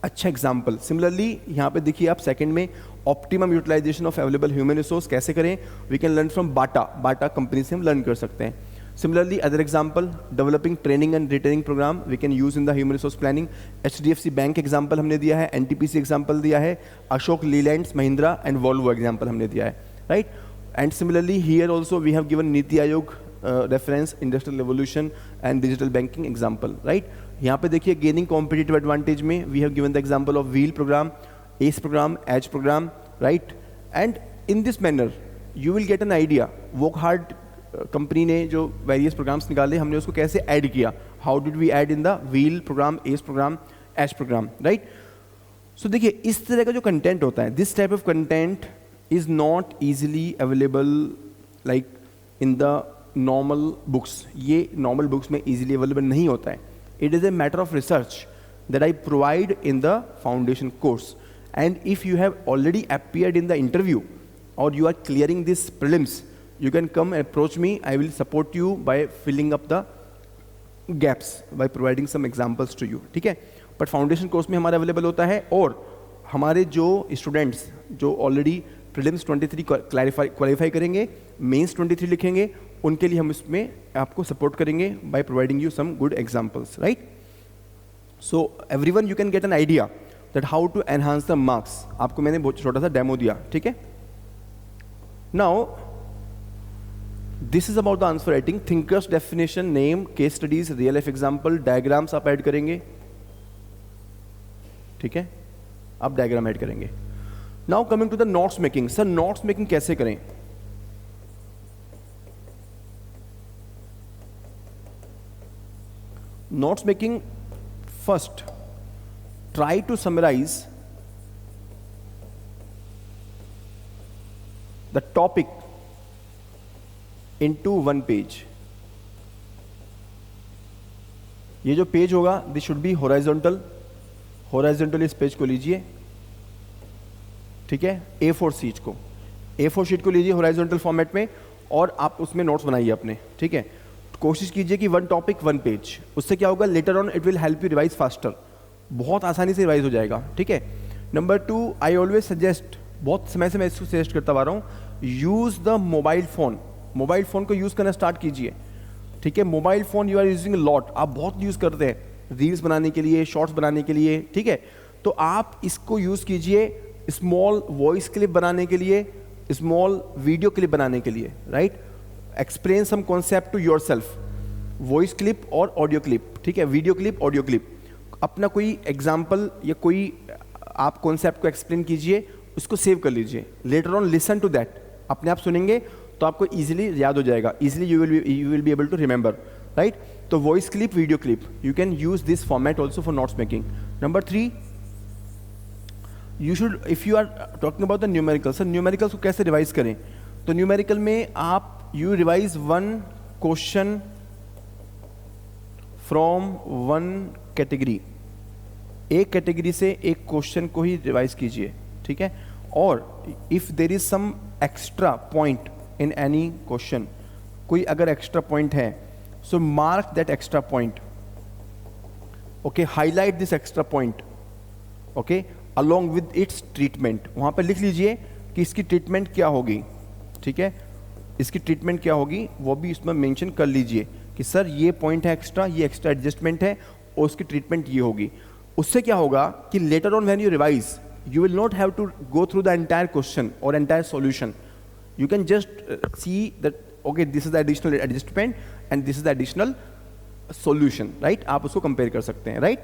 अच्छा example. Similarly यहाँ पे देखिए आप सेकंड में optimum utilisation of available human resource कैसे करें, we can learn from Bata company से हम लर्न कर सकते हैं. Similarly, other example, developing training and retaining program we can use in the human resource planning. HDFC Bank example हमने दिया है, NTPC example दिया है, Ashok Leyland, Mahindra and Volvo example हमने दिया है, right? And similarly here also we have given Niti Aayog reference, industrial revolution and digital banking example, right? यहाँ पे देखिए gaining competitive advantage में we have given the example of wheel program, ACE program, edge program, right? And in this manner you will get an idea. Work hard company ने जो various programmes निकाले हमने उसको कैसे ऐड किया, how did we add in the wheel program, S program, H program, right. So देखिए इस तरह का जो कंटेंट होता है, this type of content is not easily available like in the normal books. ये नॉर्मल बुक्स में ईजिली अवेलेबल नहीं होता है. It is a matter of research that I provide in the foundation course. And if you have already appeared in the interview और you are clearing this prelims, you can come and approach me. I will support you by filling up the gaps by providing some examples to you, ठीक है. But foundation course में हमारा available होता है. और हमारे जो स्टूडेंट्स जो ऑलरेडी प्रीलिम्स 23 क्वालिफाई करेंगे, मेंस 23 लिखेंगे, उनके लिए हम इसमें आपको सपोर्ट करेंगे by providing you some good examples, right. So everyone you can get an idea that how to enhance the marks. आपको मैंने बहुत छोटा सा डेमो दिया, ठीक है. Now this is about the answer writing. Thinkers definition, name, case studies, real life example, diagrams आप add करेंगे, ठीक है. आप डायग्राम ऐड करेंगे. Now coming to the notes making. Sir notes making कैसे करें? Notes making, first try to summarise the topic into one page. ये जो पेज होगा this should be horizontal. Horizontal इस पेज को लीजिए, ठीक है. A4 शीट को, A4 शीट को लीजिए हॉरिजॉन्टल फॉर्मेट में और आप उसमें नोट्स बनाइए अपने, ठीक है. कोशिश कीजिए कि वन टॉपिक वन पेज. उससे क्या होगा, later on it will help you revise faster. बहुत आसानी से रिवाइज हो जाएगा, ठीक है. नंबर 2, आई ऑलवेज सजेस्ट, बहुत समय से मैं इसको सजेस्ट करता आ रहा हूँ, use the mobile phone. Mobile phone को यूज़ करना स्टार्ट कीजिए, ठीक है. Mobile phone you are using lot, आप बहुत यूज़ करते हैं रील्स बनाने के लिए, शॉर्ट्स बनाने के लिए, ठीक है. तो आप इसको यूज़ कीजिए स्मॉल वॉइस क्लिप बनाने के लिए, स्मॉल वीडियो क्लिप बनाने के लिए, right? Explain some concept to your self, voice clip और ऑडियो क्लिप, ठीक है, वीडियो क्लिप, ऑडियो क्लिप, अपना कोई एग्जाम्पल या कोई आप कॉन्सेप्ट को एक्सप्लेन कीजिए, उसको सेव कर लीजिए, later on listen to that, अपने आप सुनेंगे तो आपको इजीली याद हो जाएगा, easily you will be able to remember, right? तो voice clip, video clip, you can use this format also for notes making. Number 3, you should, if you are talking about the numerical, sir numericals को कैसे revise करें? तो numerical में आप you revise one question from one category, एक category से एक question को ही रिवाइज कीजिए, ठीक है? और if there is some extra point in any question, कोई अगर एक्स्ट्रा पॉइंट है, so mark that extra point, okay, highlight this extra point, okay, along with its treatment. वहाँ पर लिख लीजिए कि इसकी ट्रीटमेंट क्या होगी, ठीक है, इसकी ट्रीटमेंट क्या होगी, वो भी इसमें मेंशन कर लीजिए कि सर ये पॉइंट है एक्स्ट्रा, ये एक्स्ट्रा एडजस्टमेंट है और उसकी ट्रीटमेंट ये होगी. उससे क्या होगा कि later on when you revise, you will not have to go through the entire question or entire solution. You can just see that okay, this is the additional adjustment and this is the additional solution, right? आप उसको compare कर सकते हैं, right?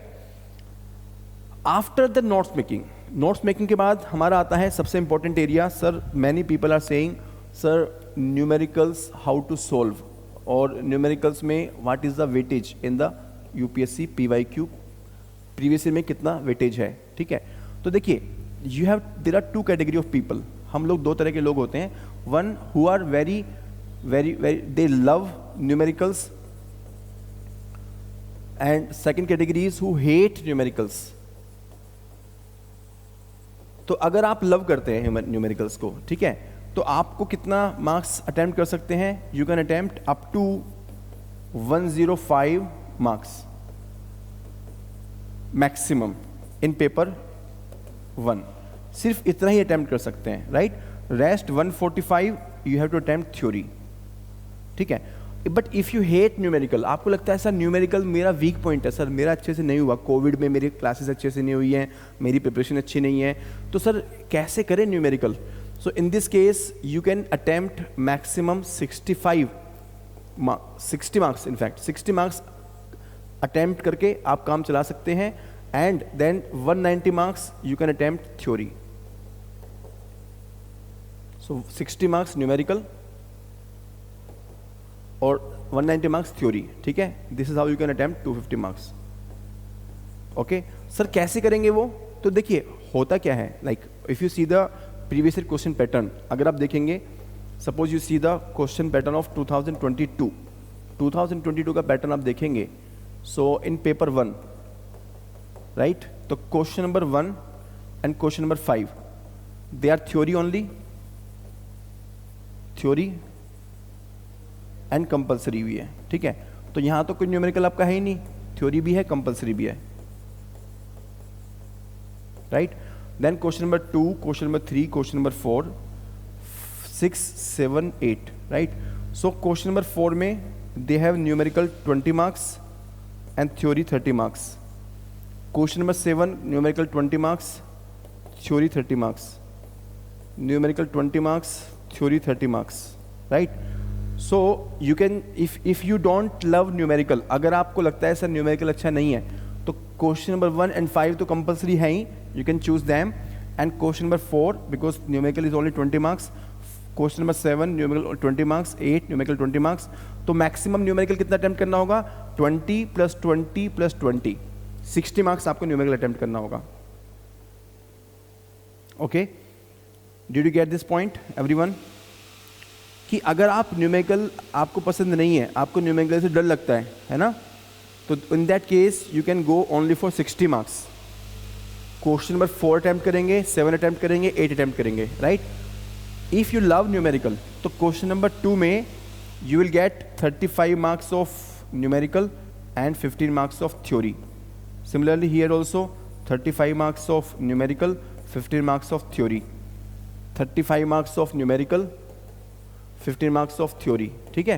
After the notes making के बाद हमारा आता है सबसे important area. Sir, many people are saying, sir, numericals how to solve, और numericals में what is the weightage in the UPSC PYQ, previous year में कितना weightage है, ठीक है? तो देखिए, there are two category of people, हम लोग दो तरह के लोग होते हैं. One who are very very very they love numericals, and second category is who hate numericals. तो अगर आप लव करते हैं न्यूमेरिकल्स को, ठीक है, तो आपको कितना मार्क्स अटेम्प्ट कर सकते हैं? You can attempt up to 105 marks maximum in paper 1. सिर्फ इतना ही अटेम्प्ट कर सकते हैं, right? Rest 145 you have to attempt theory, ठीक है? But if you hate numerical, आपको लगता है सर न्यूमेरिकल मेरा वीक पॉइंट है, सर मेरा अच्छे से नहीं हुआ, कोविड में मेरी क्लासेस अच्छे से नहीं हुई हैं, मेरी प्रिपरेशन अच्छी नहीं है, तो सर कैसे करें numerical? So in this case you can attempt maximum 60 marks, in fact 60 marks attempt करके आप काम चला सकते हैं. And then 190 marks you can attempt theory. So 60 marks numerical or 190 marks theory, ठीक है? This is how you can attempt 250 marks. Okay? Sir कैसे करेंगे वो? तो देखिए होता क्या है, like if you see the previous year question pattern, अगर आप देखेंगे, suppose you see the question pattern of 2022 का पैटर्न आप देखेंगे, so in paper 1, राइट? तो question number 1 and question number 5 they are theory only, theory and compulsory भी है, ठीक है? तो यहां तो कोई न्यूमेरिकल आपका है ही नहीं, थ्योरी भी है, कंपल्सरी भी है, right? Then question number 2, question number 3, question number 4, 6, 7, 8, right? So question number 4 में they have numerical 20 marks and theory 30 marks. Question number 7, numerical 20 marks, theory 30 marks. Numerical 20 marks, theory 30 marks, right? So you can, if you don't love numerical, अगर आपको लगता है sir numerical अच्छा नहीं है, तो question number 1 and 5 तो compulsory है ही, you can choose them. And question number 4, because numerical is only 20 marks. Question number 7, numerical 20 marks. 8, numerical 20 marks. तो maximum numerical कितना attempt करना होगा? 20 plus 20 plus 20. 60 मार्क्स आपको न्यूमेरिकल अटेम्प्ट करना होगा. Okay, did you get this point everyone? कि अगर आप न्यूमेरिकल आपको पसंद नहीं है, आपको न्यूमेरिकल से डर लगता है ना, तो in that case you can go only for 60 marks. Question number 4 attempt करेंगे, 7 अटेम्प्ट करेंगे, 8 अटेम्प्ट करेंगे, right? If you love numerical, तो क्वेश्चन नंबर 2 में you will gate 35 marks of numerical and 15 marks of theory. Similarly here also 35 marks of numerical, 15 marks of theory. 35 marks of numerical, 15 marks of theory, ठीक है?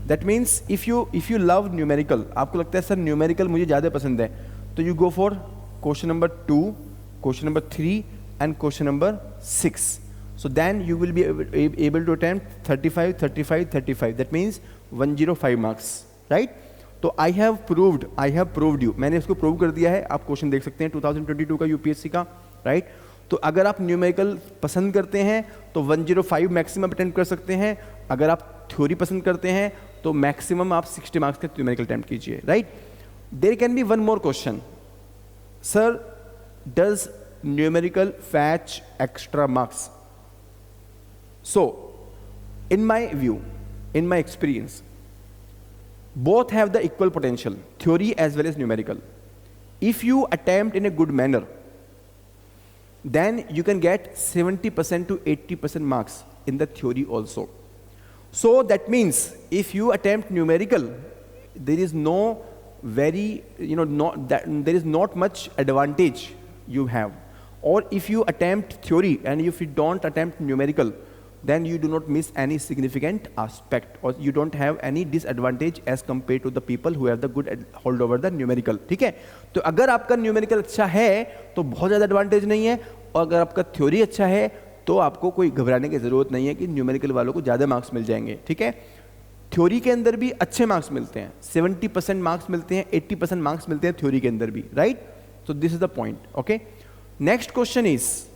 That means if you love numerical, आपको लगता है sir numerical मुझे ज़्यादा पसंद है, तो you go for question number 2, question number 3, and question number 6. So then you will be able to attempt 35, 35, 35. That means 105 marks, right? तो I have proved you. मैंने इसको प्रूव कर दिया है. आप क्वेश्चन देख सकते हैं 2022 का यूपीएससी का, राइट? तो अगर आप न्यूमेरिकल पसंद करते हैं तो 105 मैक्सिमम अटेम्प्ट कर सकते हैं. अगर आप थ्योरी पसंद करते हैं तो मैक्सिमम आप 60 मार्क्स का न्यूमेरिकल अटेम्प्ट कीजिए, right? There can be one more question, sir does numerical fetch extra marks? So, in my view, in my experience, both have the equal potential, theory as well as numerical. If you attempt in a good manner, then you can get 70% to 80% marks in the theory also. So that means if you attempt numerical, there is no there is not much advantage you have. Or if you attempt theory and if you don't attempt numerical, then you do not miss any significant aspect, or you don't have any disadvantage as compared to the people who have the good hold over the numerical. ठीक है? तो अगर आपका numerical अच्छा है तो बहुत ज़्यादा एडवांटेज नहीं है, और अगर आपका थ्योरी अच्छा है तो आपको कोई घबराने की ज़रूरत नहीं है कि न्यूमेरिकल वालों को ज़्यादा मार्क्स मिल जाएंगे. ठीक है? थ्योरी के अंदर भी अच्छे मार्क्स मिलते हैं, 70% मार्क्स मिलते हैं, 80% मार्क्स मिलते हैं थ्योरी के अंदर भी, right? So this is the point. Okay? Next question is,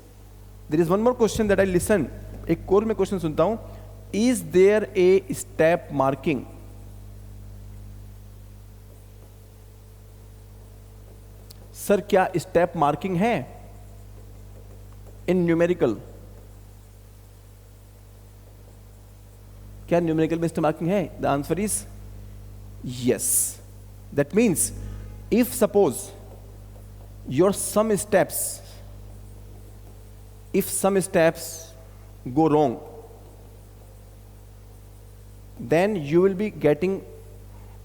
there is one more question that I listen. एक कोर में क्वेश्चन सुनता हूं, is there a step marking? Sir क्या स्टेप मार्किंग है इन न्यूमेरिकल? क्या न्यूमेरिकल में स्टेप मार्किंग है? The answer is yes. That means if suppose your some steps go wrong, then you will be getting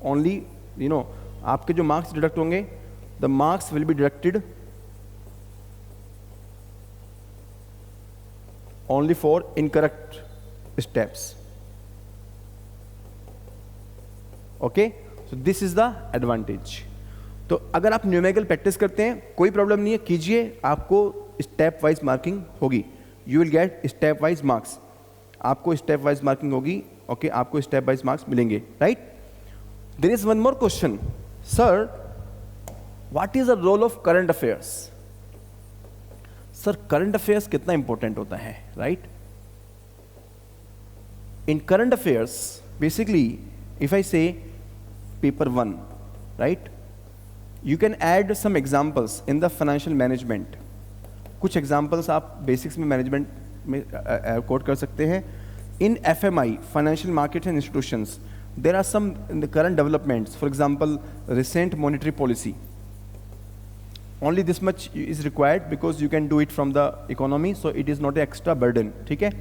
only, आपके जो marks deduct होंगे, the marks will be deducted only for incorrect steps. Okay, so this is the advantage. तो अगर आप numerical practice करते हैं कोई problem नहीं है, कीजिए, आपको स्टेप वाइज मार्किंग होगी. You will get step wise marks. आपको step wise marking होगी, okay? आपको step wise marks मिलेंगे, right? There is one more question, sir. What is the role of current affairs? Sir, current affairs कितना important होता है, right? In current affairs, basically, if I say paper 1, right? You can add some examples in the financial management. कुछ examples आप basics में management में quote कर सकते हैं. In FMI, financial markets and institutions, there are some current developments. For example, recent monetary policy. Only this much is required because you can do it from the economy, so it is not a extra burden. ठीक है?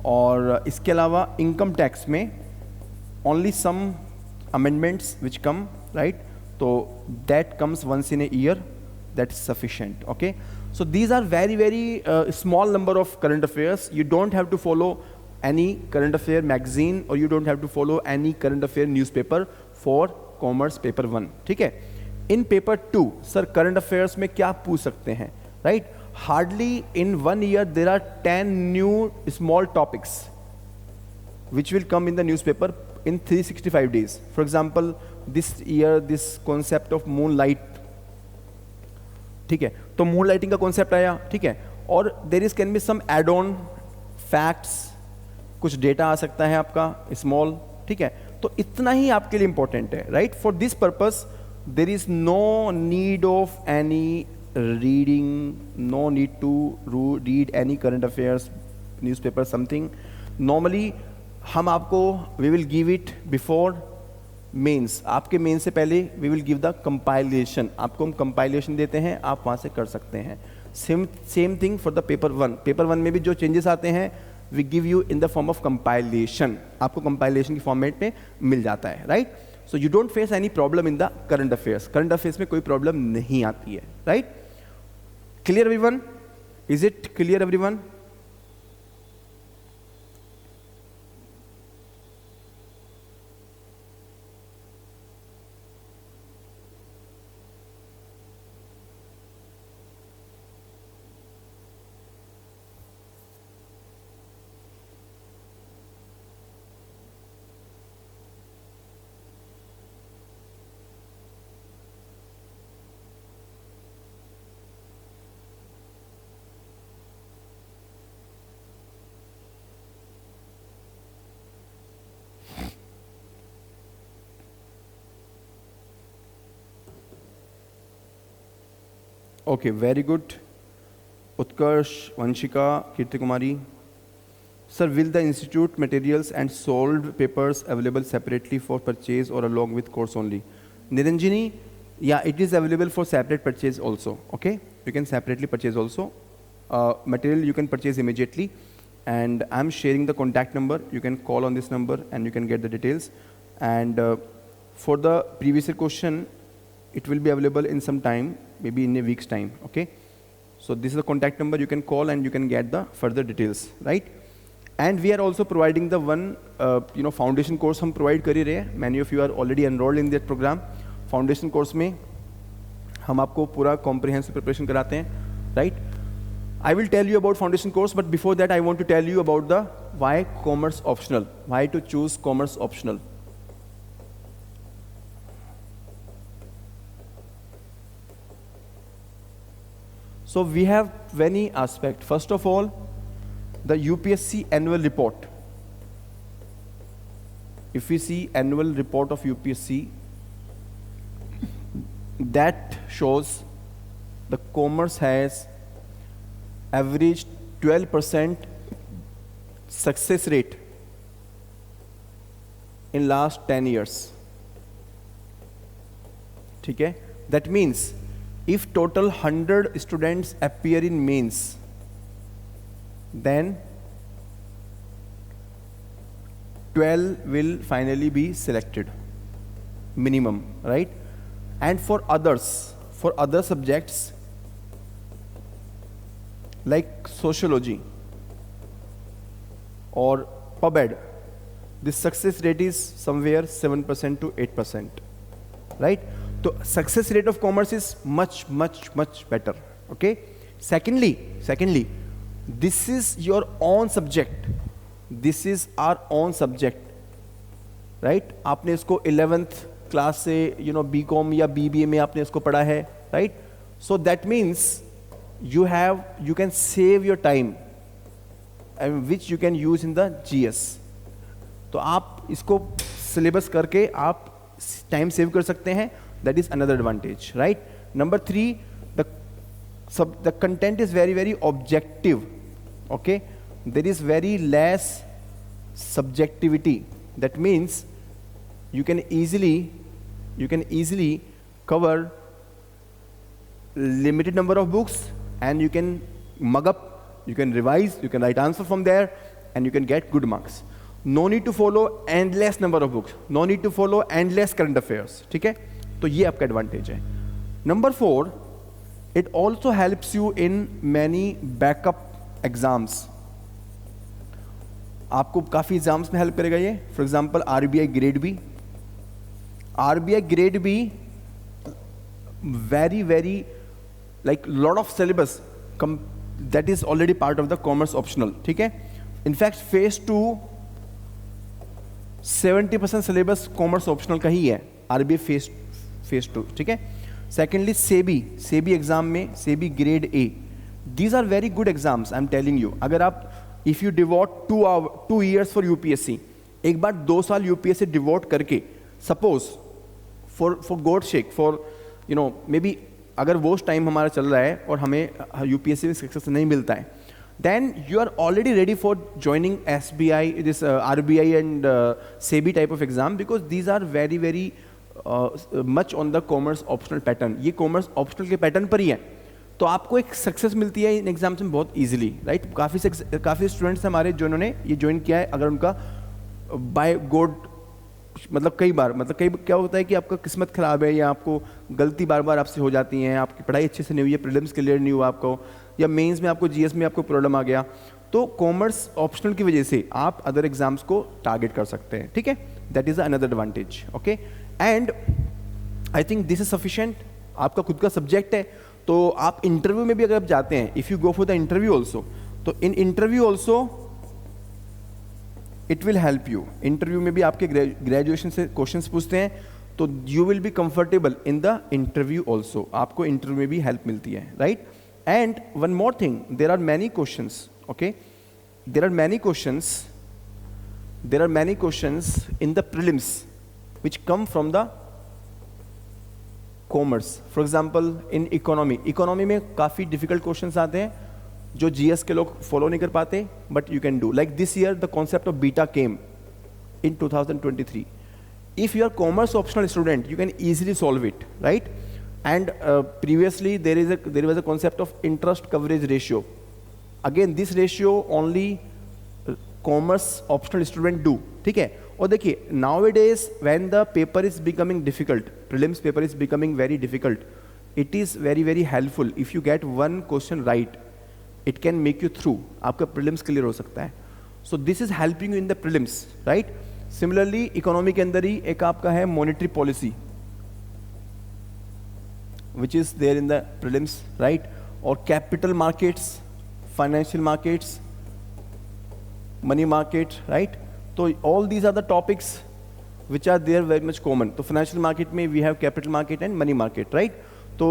और इसके अलावा income tax में only some amendments which come, right? तो that comes once in a year, that is sufficient. Okay, so these are very small number of current affairs. You don't have to follow any current affair magazine, or you don't have to follow any current affair newspaper for commerce paper 1. ठीक है? In paper 2, sir, current affairs में क्या पूछ सकते हैं, right? Hardly in 1 year there are 10 new small topics which will come in the newspaper in 365 days. For example, this year this concept of moonlight, ठीक है? तो मून लाइटिंग का concept आया, ठीक है? और there is can be some add on facts, कुछ data आ सकता है आपका स्मॉल, ठीक है? तो इतना ही आपके लिए इंपॉर्टेंट है, right? For this purpose there is no need of any reading, no need to read any current affairs newspaper something. Normally हम आपको we will give it before mains. आपके मेंस से पहले we will give the compilation. आपको हम compilation देते हैं, आप वहाँ से कर सकते हैं. Same thing for the paper 1. Paper 1 में भी जो चेंजेस आते हैं we give you in the form of compilation. आपको कंपाइलेशन की फॉर्मेट में मिल जाता है, right? So you don't face any problem in the current affairs. Current affairs में कोई प्रॉब्लम नहीं आती है, right? Clear everyone? Is it clear everyone? Okay, very good. Utkarsh, Vanshika, Kirti Kumari. Sir, will the institute materials and solved papers available separately for purchase or along with course only? Niranjini, yeah, it is available for separate purchase also. Okay, you can separately purchase also. Material you can purchase immediately, and I'm sharing the contact number. You can call on this number and you can get the details. And for the previous year question, it will be available in some time, maybe in a week's time. Okay, so this is the contact number. You can call and you can get the further details, right? And we are also providing the one foundation course हम provide कर ही रहे हैं. Many of you are already enrolled in that program. Foundation course में हम आपको पूरा comprehensive preparation कराते हैं, right? I will tell you about foundation course, but before that I want to tell you about the why commerce optional, why to choose commerce optional. So we have many aspects. First of all, the UPSC annual report. If we see annual report of UPSC, that shows the commerce has averaged 12% success rate in last 10 years. Okay? That means if total 100 students appear in mains, then 12 will finally be selected, minimum, right? And for others, for other subjects like sociology or PubEd, the success rate is somewhere 7% to 8%, right? So success rate of commerce is much, much, much better, okay? Secondly, this is your own subject. This is our own subject, right? आपने इसको 11th class से, BCom या BBA में आपने इसको पढ़ा है, right? So that means you can save your time, and which you can use in the GS. तो आप इसको syllabus करके आप time save कर सकते हैं. That is another advantage, right? Number 3, the content is very, very objective. Okay, there is very less subjectivity. That means you can easily cover limited number of books, and you can mug up, you can revise, you can write answer from there, and you can get good marks. No need to follow endless number of books. No need to follow endless current affairs. ठीक है? तो ये आपका advantage है. Number 4, it also helps you in many backup exams. आपको काफ़ी exams में help करेगा ये. For example RBI grade B. RBI grade B very, very like lot of syllabus that is already part of the commerce optional. ठीक है? In fact, phase 2 70% syllabus commerce optional का ही है. RBI phase 2. ठीक है? Secondly, SEBI exam में SEBI grade A. These are very good exams, I'm telling you. अगर आप, if you devote 2 years for UPSC, एक बार 2 साल UPSC devote करके, suppose for God's sake, for maybe अगर वो टाइम हमारा चल रहा है और हमें UPSC में सक्सेस नहीं मिलता है, then you are already ready for joining SBI, this RBI and SEBI type of exam, because these are very, very much on the commerce optional pattern. ये commerce optional के pattern पर ही है. तो आपको एक सक्सेस मिलती है इन एग्जाम्स में बहुत इजीली, राइट? काफ़ी स्टूडेंट्स हमारे जिन्होंने ये ज्वाइन किया है, अगर उनका बाय गॉड कई क्या होता है कि आपका किस्मत ख़राब है, या आपको गलती बार बार आपसे हो जाती हैं, आपकी पढ़ाई अच्छे से नहीं हुई है, प्रीलिम्स क्लियर नहीं हुआ आपको, या मेंस में आपको GS में आपको प्रॉब्लम आ गया, तो कॉमर्स ऑप्शनल की वजह से आप अदर एग्जाम्स को टारगेट कर सकते हैं. ठीक है? That is another advantage. Okay, and I think this is sufficient. आपका खुद का सब्जेक्ट है, तो आप इंटरव्यू में भी अगर आप जाते हैं, if you go for the interview also, तो in interview also it will help you. Interview में भी आपके ग्रेजुएशन से क्वेश्चंस पूछते हैं, तो you will be comfortable in the interview also. आपको इंटरव्यू में भी हेल्प मिलती है, राइट? And one more thing, there are many questions. Okay, there are many questions in the prelims which come from the commerce, for example in economy में काफ़ी difficult questions आते हैं जो जीएस के लोग फॉलो नहीं कर पाते, but you can do like this year the concept of beta came in 2023. If you are commerce optional student, you can easily solve it, right? And previously there was a concept of interest coverage ratio. Again, this ratio only commerce optional student do, ठीक है? और देखिए nowadays when the paper is becoming difficult, prelims paper is becoming very difficult, it is very very helpful if you get one question right, it can make you through, आपका prelims clear हो सकता है. So this is helping you in the prelims, right? Similarly economy के अंदर ही एक आपका है monetary policy which is there in the prelims, right? और capital markets, financial markets, money market, right? तो all these are the topics which are there very much common. तो financial market में we have capital market and money market, right? तो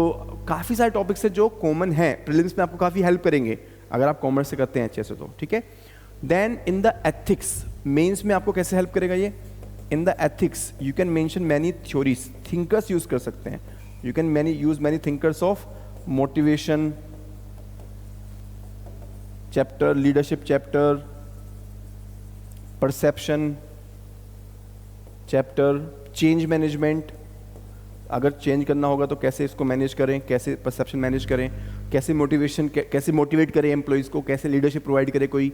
काफ़ी सारे topics है जो common है प्रीलिम्स में, आपको काफ़ी हेल्प करेंगे अगर आप कॉमर्स से करते हैं अच्छे से, तो ठीक है. Then in the ethics, mains में आपको कैसे हेल्प करेगा ये? In the ethics you can mention many theories, thinkers use कर सकते हैं. You can use many thinkers of motivation chapter, leadership chapter, perception chapter, change management, अगर चेंज करना होगा तो कैसे इसको मैनेज करें, कैसे परसेप्शन मैनेज करें, कैसे मोटिवेशन, कैसे मोटिवेट करें एम्प्लॉइज़ को, कैसे लीडरशिप प्रोवाइड करें कोई.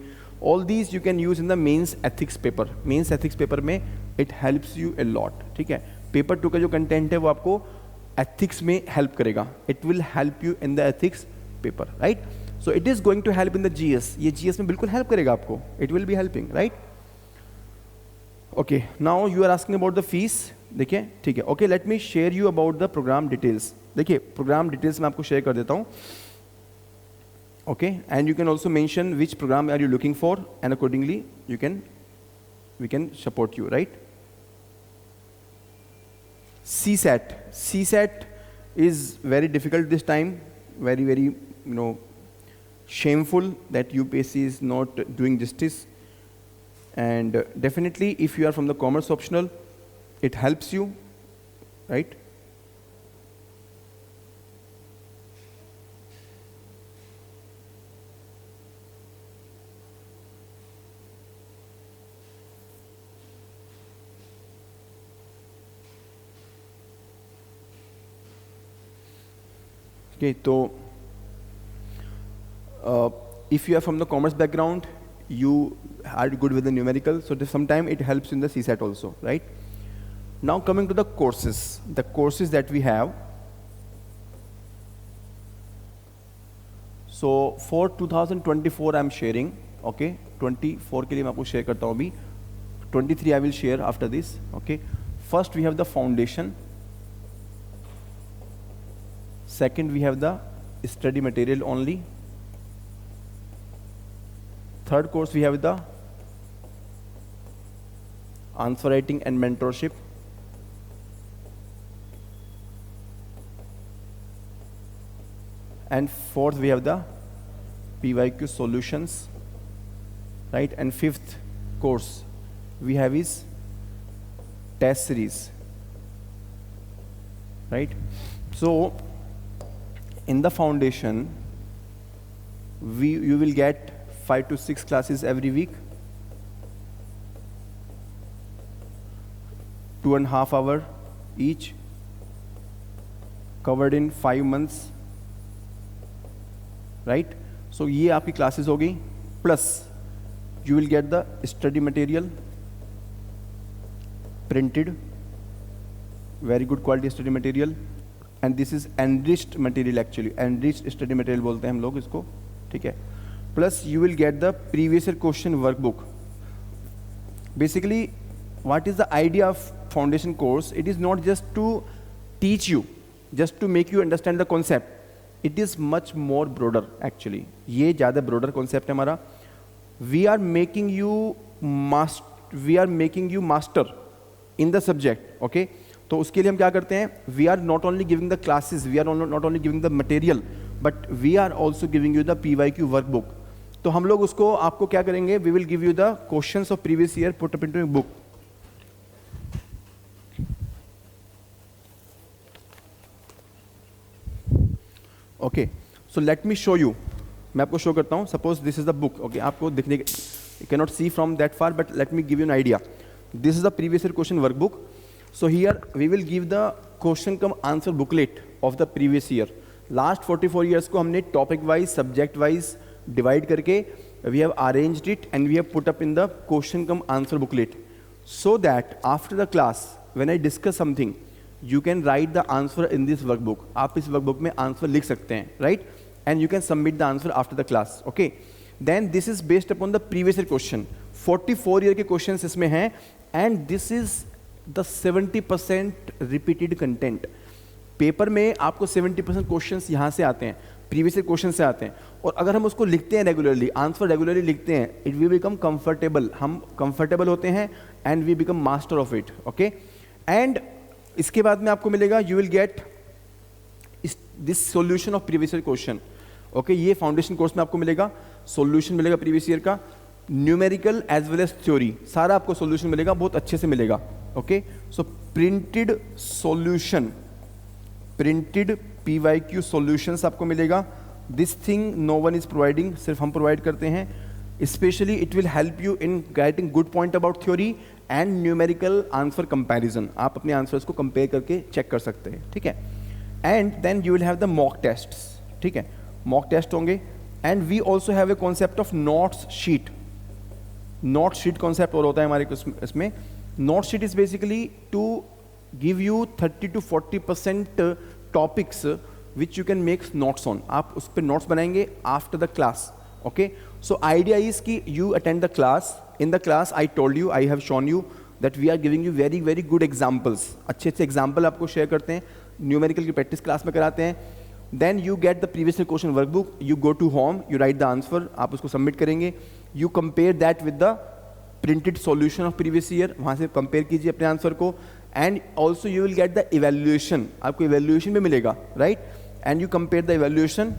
All these you can use in the mains ethics paper. Mains ethics paper में it helps you a lot, ठीक है. पेपर 2 का जो कंटेंट है वो आपको एथिक्स में हेल्प करेगा. It will help you in the ethics paper, right? So it is going to help in the GS. ये जीएस में बिल्कुल हेल्प करेगा आपको. It will be helping, right? Okay, now you are asking about the fees. देखिए, ठीक है. Okay, let me share you about the program details. देखिए, program details मैं आपको शेयर कर देता हूँ. Okay, and you can also mention which programme are you looking for and accordingly we can support you, right? CSAT. CSAT is very difficult this time. Very, very, shameful that UPSC is not doing justice. And definitely, if you are from the commerce optional, it helps you, right? Okay, so if you are from the commerce background, you are good with the numerical, so sometimes it helps in the CSAT also, right? Now coming to the courses that we have. So for 2024 I am sharing, okay? 24 के लिए मैं आपको share करता हूँ अभी. 23 I will share after this, okay? First we have the foundation. Second, we have the study material only. Third course, we have the answer writing and mentorship. And fourth, we have the PYQ solutions, right? And fifth course we have is test series, right? So in the foundation, you will get 5 to 6 classes every week, 2.5 hours each, covered in 5 months, right? So ये आपकी classes होगी, plus you will get the study material printed, very good quality study material. And this is enriched material actually. Enriched study material बोलते हैं हम लोग इसको, ठीक है. Plus you will get the previous year question workbook. Basically, what is the idea of foundation course? It is not just to teach you, just to make you understand the concept. It is much more broader actually. ये ज़्यादा broader concept है हमारा. We are making you master in the subject, okay? तो उसके लिए हम क्या करते हैं? We are not only giving the classes, we are not only giving the material, but we are also giving you the PYQ workbook. तो हम लोग उसको आपको क्या करेंगे? We will give you the questions of previous year put up into book. Okay, so let me show you, मैं आपको show करता हूँ. Suppose this is the book. Okay, आपको दिखने you can not C from that far, but let me give you an idea. This is the previous year question workbook. So here we will give the question cum answer booklet of the previous year. Last 44 years को हमने topic wise, subject wise divide करके we have arranged it and we have put up in the question cum answer booklet, so that after the class when I discuss something you can write the answer in this workbook. आप इस workbook में answer लिख सकते हैं, right? And you can submit the answer after the class. Okay, then this is based upon the previous year question. 44 year के questions इसमें हैं and this is the 70% repeated content. Paper में आपको 70% questions यहाँ से आते हैं, प्रीवियस ईयर क्वेश्चन से आते हैं, और अगर हम उसको लिखते हैं रेगुलरली, आंसर रेगुलरली लिखते हैं, इट विल बिकम कंफर्टेबल, हम कंफर्टेबल होते हैं and we become master of it. Okay, and इसके बाद में आपको मिलेगा, you will get this solution of previous year question. Okay, ये फाउंडेशन कोर्स में आपको मिलेगा, सॉल्यूशन मिलेगा प्रीवियस ईयर का, numerical as well as theory, सारा आपको सॉल्यूशन मिलेगा, बहुत अच्छे से मिलेगा. Okay, so printed solution, printed PYQ solutions आपको मिलेगा. This thing no one is providing, सिर्फ हम प्रोवाइड करते हैं. Specially it will help you in getting good point about theory and numerical answer comparison. आप अपने आंसर्स को कंपेयर करके चेक कर सकते हैं, ठीक है. And then you will have the mock tests, ठीक है, मॉक टेस्ट होंगे. And we also have a concept of notes sheet. Note sheet concept और होता है हमारे इसमें. Note sheet is basically to give you 30 to 40% topics which you can make notes on. आप उस पर नोट्स बनाएंगे after the class. Okay, so idea is कि you attend the class. In the class I told you, I have shown you that we are giving you very very good examples. अच्छे अच्छे example आपको share करते हैं, numerical की practice class में कराते हैं. Then you get the previous year question workbook, you go to home, you write the answer, आप उसको सबमिट करेंगे. You compare that with the printed solution of previous year, वहाँ से कंपेयर कीजिए अपने आंसर को. And also you will get the evaluation, आपको evaluation भी मिलेगा, राइट? And you compare the evaluation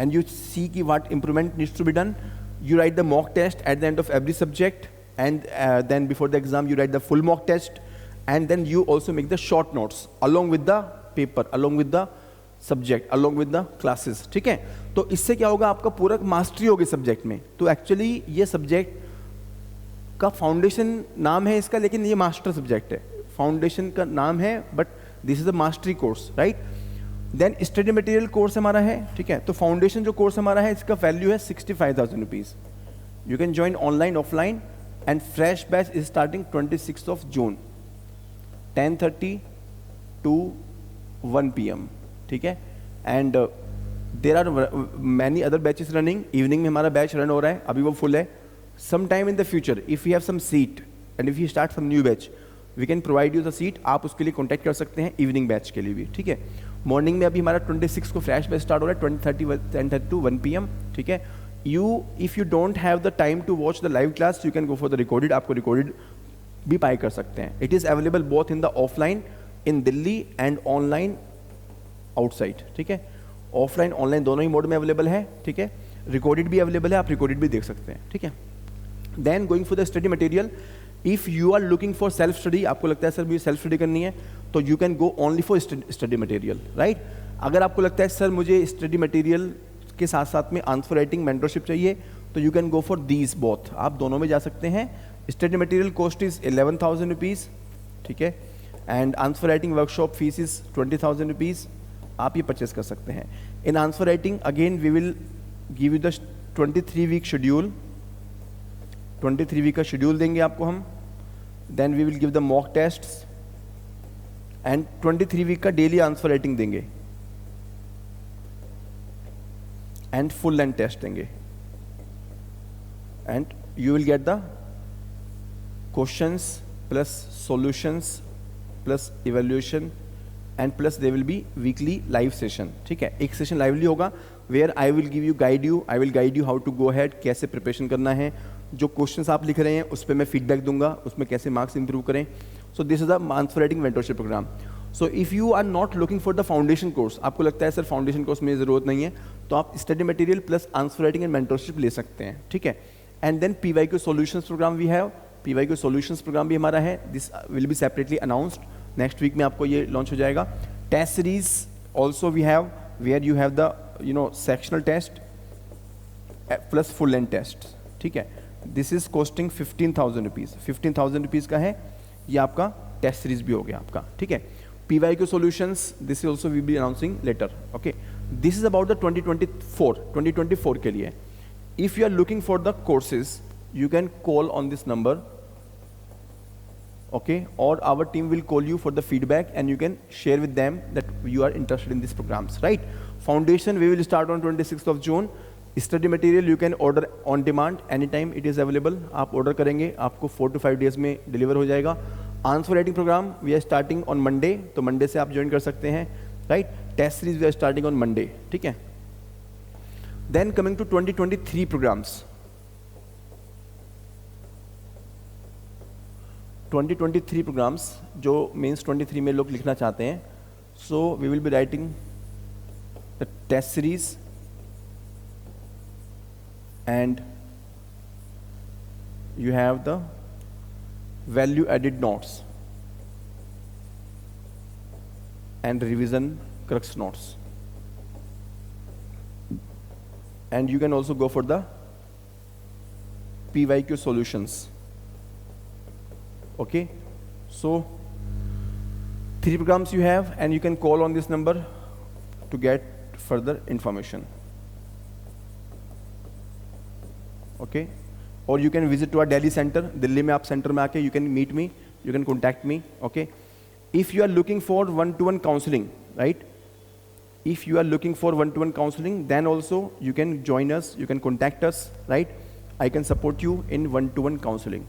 and you see ki what improvement needs to be done. You write the mock test at the end of every subject, and then before the exam you write the full mock test, and then you also make the short notes along with the paper, along with the subject, along with the classes. ठीक है, तो इससे क्या होगा, आपका पूरा mastery होगी subject में. तो एक्चुअली ये सब्जेक्ट का फाउंडेशन नाम है इसका, लेकिन ये मास्टर सब्जेक्ट है. फाउंडेशन का नाम है, but this is a mastery course, right? Then study material course हमारा है, ठीक है. तो फाउंडेशन जो कोर्स हमारा है, इसका वैल्यू है 65,000 rupees. You can join online offline, and fresh batch is starting 26 June 10:30 to 1 PM, ठीक है. And there are many other batches running. Evening में हमारा बैच रन हो रहा है, अभी वो फुल है. Some time in the future if you have some seat and if you start some new batch, we can provide you the seat. आप उसके लिए कॉन्टैक्ट कर सकते हैं इवनिंग बैच के लिए भी, ठीक है. मॉर्निंग में अभी हमारा 26 को फ्रेश बैच स्टार्ट हो रहा है, 10:30 to 1 PM, ठीक है. If you don't have the time to watch the live class, you can go for the recorded. आपको रिकॉर्डेड भी पाई कर सकते हैं. It is available both in the offline in Delhi and online outside, ठीक है. ऑफलाइन ऑनलाइन दोनों ही mode में अवेलेबल है, ठीक है. रिकॉर्डेड भी अवेलेबल है, आप रिकॉर्डेड भी देख सकते हैं, ठीक है. Then going for the study material, if you are looking for self study, आपको लगता है सर मुझे सेल्फ स्टडी करनी है, तो you can go only for study material, right. अगर आपको लगता है सर मुझे स्टडी मटेरियल के साथ साथ में आंसर राइटिंग मेंटरशिप चाहिए, तो you can go for these both. आप दोनों में जा सकते हैं. Study material cost is 11,000 rupees, ठीक है. And answer writing workshop fees is 20,000 rupees. आप ये परचेस कर सकते हैं. In answer writing again we will give you the 23 week schedule. 23 week का शेड्यूल देंगे आपको हम. Then we will give the mock tests and 23 week का डेली आंसर राइटिंग देंगे एंड फुल लेंथ टेस्ट देंगे. And you will get the questions plus solutions plus evaluation and plus they will be weekly live session, ठीक है. एक session lively होगा where I will give you I will guide you how to go head, कैसे preparation करना है. जो questions आप लिख रहे हैं उस पर मैं फीडबैक दूंगा, उसमें कैसे मार्क्स इंप्रूव करें. So this is the answer writing mentorship program. So if you are not looking for the foundation course, आपको लगता है सर फाउंडेशन कोर्स में ज़रूरत नहीं है, तो आप study material plus answer writing and mentorship ले सकते हैं, ठीक है. And then PYQ solutions program we have. PYQ solutions program भी हमारा है. This will be separately announced. Next week में आपको ये लॉन्च हो जाएगा. Test series Also we have where you have the sectional test plus full length test. ठीक है, this is costing 15,000 rupees. 15,000 rupees का है, ये आपका टेस्ट सीरीज भी हो गया आपका. ठीक है, PYQ solutions, this also we will be announcing later. Okay, this is about the 2024 के लिए. If you are looking for the courses, you can call on this number. Okay, or our team will call you for the feedback and you can share with them that you are interested in these programs, right? Foundation we will start on 26th of June. Study material you can order on demand anytime it is available. आप order करेंगे, आपको 4 to 5 days में deliver हो जाएगा. Answer writing program we are starting on Monday, तो Monday से आप join कर सकते हैं, right? Test series we are starting on Monday. ठीक है, then coming to 2023 programs. 2023 programs जो मेंस 23 में लोग लिखना चाहते हैं, so we will be writing the test series and you have the value added notes and revision crux notes, and you can also go for the PYQ solutions. Okay, so 3 programs you have and you can call on this number to get further information. Okay, or you can visit to our Delhi center. Delhi में आप centre में आके you can meet me, you can contact me. Okay, if you are looking for one-to-one counseling, right? If you are looking for one-to-one counseling, then also you can join us, you can contact us, right? I can support you in one-to-one counseling.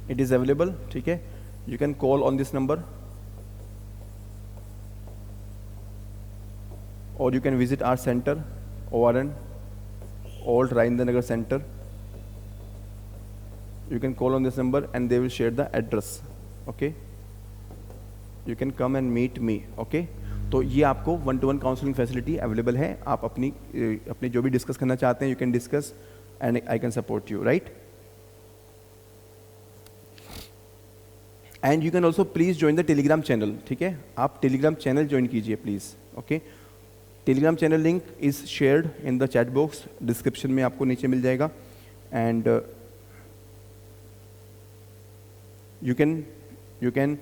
It is available. ठीक है, you can call on this number. Or you can visit our center, ORN, Old Rajendra Nagar Center. You can call on this number and they will share the address. Okay, you can come and meet me. Okay, तो ये आपको one-to-one counseling facility available है. आप अपनी जो भी discuss करना चाहते हैं, you can discuss and I can support you, right? And you can also please join the Telegram channel. ठीक है, आप Telegram channel join कीजिए please. Okay, Telegram channel link is shared in the chat box, description में आपको नीचे मिल जाएगा. And you can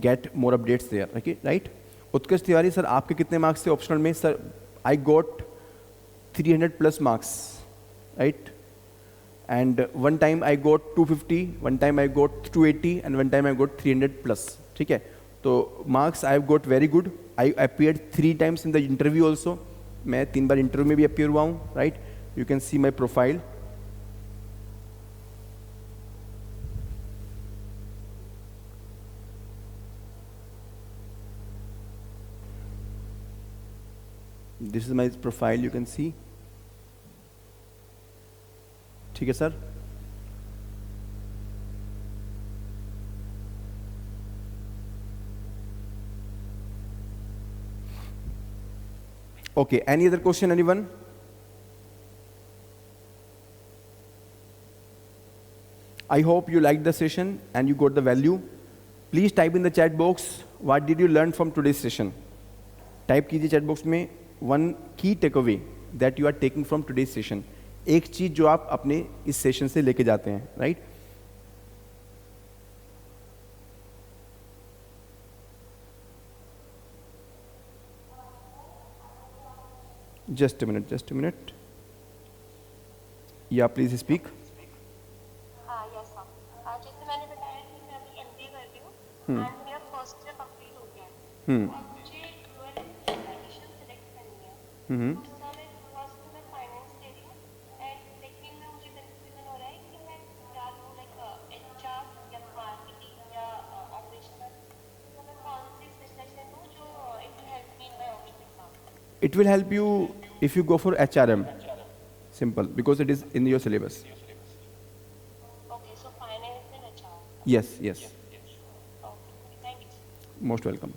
get more updates there. Right, Utkarsh Tiwari sir, आपके कितने मार्क्स थे ऑप्शनल में? Sir I got 300+ marks, right? And one time I got 250, one time I got 280 and one time I got 300+. ठीक है, तो marks I have got very good. I appeared 3 times in the interview also. मैं 3 बार interview में भी appear हुआ हूँ, right? You can see my profile. This is my profile, you can see. ठीक है sir. Okay, any other question, anyone? I hope you liked the session and you got the value. Please type in the chat box, what did you learn from today's session? Type कीजिए chat box में one key takeaway that you are taking from today's session. एक चीज जो आप अपने इस session से लेके जाते हैं, right? Just a minute. Yeah, please speak. Yes sir, जैसे मैंने बताया कि मैं अभी MBA कर रही हूँ एंड मेरा फर्स्ट ईयर कंप्लीट हो गया है. अब मुझे ड्यूअल एडिशन सेलेक्ट करनी है. तो सर मैं फर्स्ट में फाइनेंस ले रही हूँ एंड सेकंड में मुझे कंफ्यूजन हो रहा है कि मैं क्या लूँ, लाइक HR या मार्केटिंग या ऑपरेशनल. तो मैं कौन सी स्पेशलाइजेशन लूँ जो it will help me in my option exam? It will help you if you go for HRM. Simple, because it is in your syllabus. Okay, so finance and HR. Yes. Okay, thank you. Most welcome.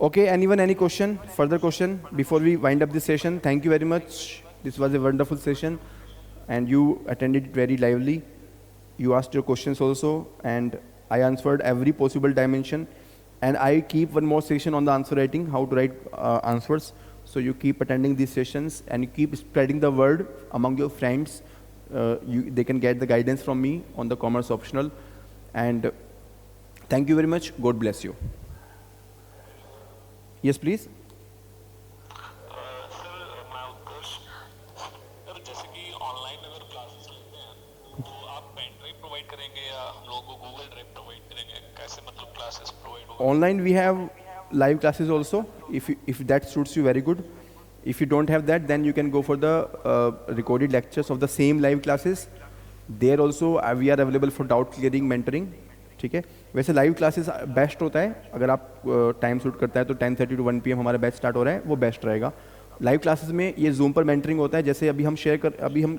Okay, anyone, any question? Further question before we wind up this session? Thank you very much. This was a wonderful session and you attended it very lively. You asked your questions also, and I answered every possible dimension. And I keep one more session on the answer writing, how to write answers. So you keep attending these sessions and you keep spreading the word among your friends. They can get the guidance from me on the commerce optional. And thank you very much. God bless you. Yes, please. Sir मैं उत्कर्ष sir जैसे कि online अगर classes लेते हैं तो आप pen drive provide करेंगे या हम लोगों को गूगल ड्राइव प्रोवाइड करेंगे कैसे मतलब क्लासेस प्रोवाइड होगा Online we have live classes also. If that suits you, very good. If you don't have that, then you can go for the recorded lectures of the same live classes. There also we are available for doubt clearing, mentoring. ठीक है. वैसे live classes best होता है. अगर आप time suit करता है तो 10:30 to 1 PM हमारा बैच स्टार्ट हो रहा है, वो बेस्ट रहेगा. लाइव क्लासेस में ये जूम पर मेंटरिंग होता है, जैसे अभी हम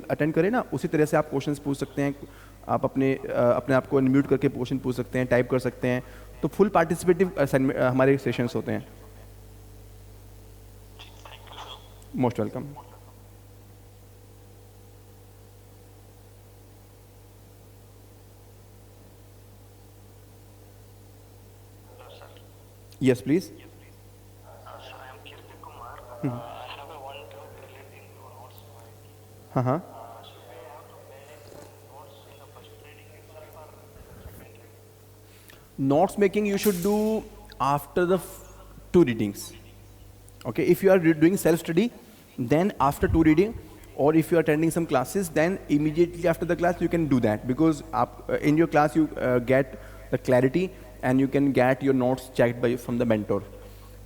अटेंड करें ना, उसी तरह से आप क्वेश्चंस पूछ सकते हैं. आप अपने आप को अनम्यूट करके क्वेश्चन पूछ सकते हैं, टाइप कर सकते हैं. तो फुल पार्टिसिपेटिव हमारे सेशंस होते हैं. Most welcome. Yes, please. So I am Kirti Kumar. I have a one doubt relating to notes. Uh-huh. Should I have to make notes in the first reading itself or second reading? Notes making you should do after the two readings. Okay, if you are doing self-study, then after two reading, or if you are attending some classes, then immediately after the class you can do that, because in your class you get the clarity and you can get your notes checked from the mentor.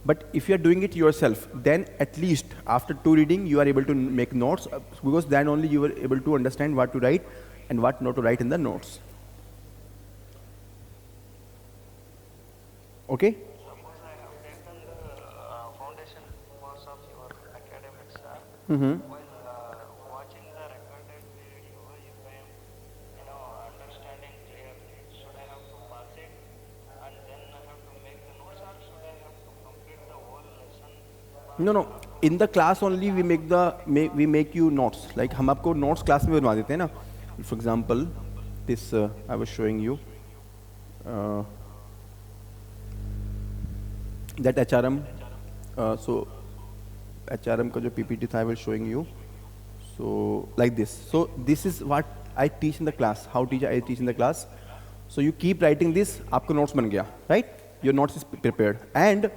But if you are doing it yourself, then at least after two reading you are able to make notes, because then only you are able to understand what to write and what not to write in the notes. Okay? Suppose I have taken the foundation course of your academics, sir. Mm-hmm. While watching the recorded video, if I am, understanding clearly, should I have to pause it and then I have to make the notes, or should I have to complete the whole lesson? No. In the class only we make you notes. Like हम आपको notes class में बनवा देते हैं ना. For example, this I was showing you. That HRM. So HRM का जो PPT था, I was showing you. So like this. So this is what I teach in the class. How I teach in the class. So you keep writing this. आपको notes बन गया, right? Your notes is prepared. And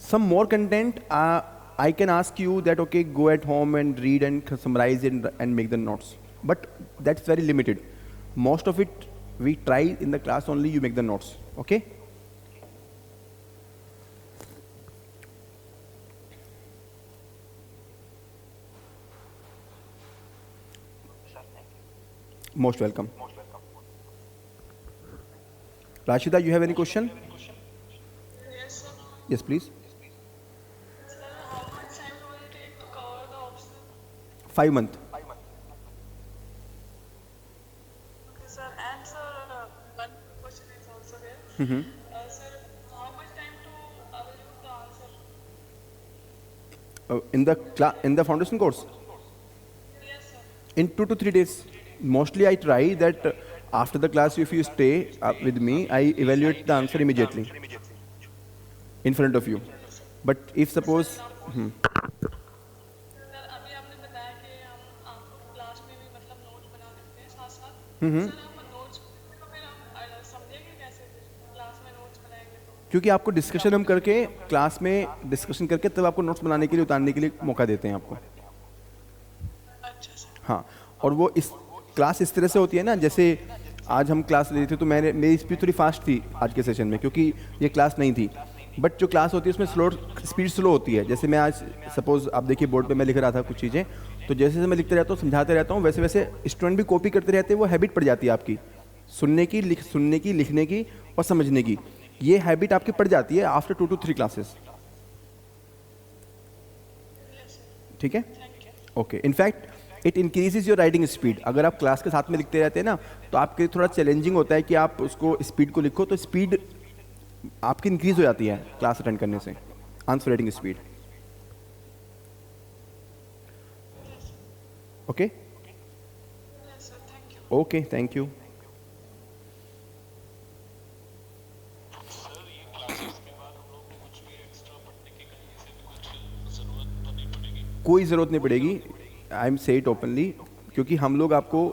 some more content, I can ask you that, okay, go at home and read and summarize it and make the notes. But that's very limited. Most of it we try in the class only. You make the notes. Okay? Most welcome. Rashida, you have any question? Yes, sir. Yes, please. Sir, how much time will it take to cover the option? 5 months. Okay, sir. And sir, one question is also there. Mm-hmm. Sir, how much time to use the answer? In the foundation course, Yes, sir. in 2 to 3 days. Mostly I try that after the class, if you stay with me, I evaluate the answer immediately in front of you. But if suppose, sir, अभी आपने बताया कि हम आपको class में भी मतलब note बना देते हैं साथ साथ. सर, हम नोट्स तो फिर हम समझेंगे कैसे क्लास में नोट्स बनाएंगे तो? क्योंकि आपको डिस्कशन हम करके क्लास में डिस्कशन करके तब आपको नोट्स बनाने के लिए, उतारने के लिए मौका देते हैं आपको. अच्छा सर. हाँ, और वो इस क्लास इस तरह से होती है ना, जैसे आज हम क्लास ले रहे थे तो मेरी स्पीड थोड़ी फास्ट थी आज के सेशन में, क्योंकि ये क्लास नहीं थी. बट जो क्लास होती है उसमें स्पीड स्लो होती है. जैसे मैं आज सपोज आप देखिए बोर्ड पे मैं लिख रहा था कुछ चीज़ें, तो जैसे जैसे मैं लिखते रहता हूँ, समझाते रहता हूँ, वैसे वैसे स्टूडेंट भी कॉपी करते रहते हैं. वो हैबिट पड़ जाती है आपकी सुनने की, लिखने की और समझने की. ये हैबिट आपकी पड़ जाती है आफ्टर 2 to 3 क्लासेस. ठीक है? Okay. In fact it increases your writing speed. अगर आप क्लास के साथ में लिखते रहते हैं ना, तो आपके लिए थोड़ा चैलेंजिंग होता है कि आप उसको स्पीड को लिखो, तो स्पीड आपकी इंक्रीज हो जाती है क्लास अटेंड करने से. Answer writing speed. Okay. Yes, sir. Thank you. Okay, thank you. कोई ज़रूरत नहीं पड़ेगी, आई एम से इट ओपनली, क्योंकि हम लोग आपको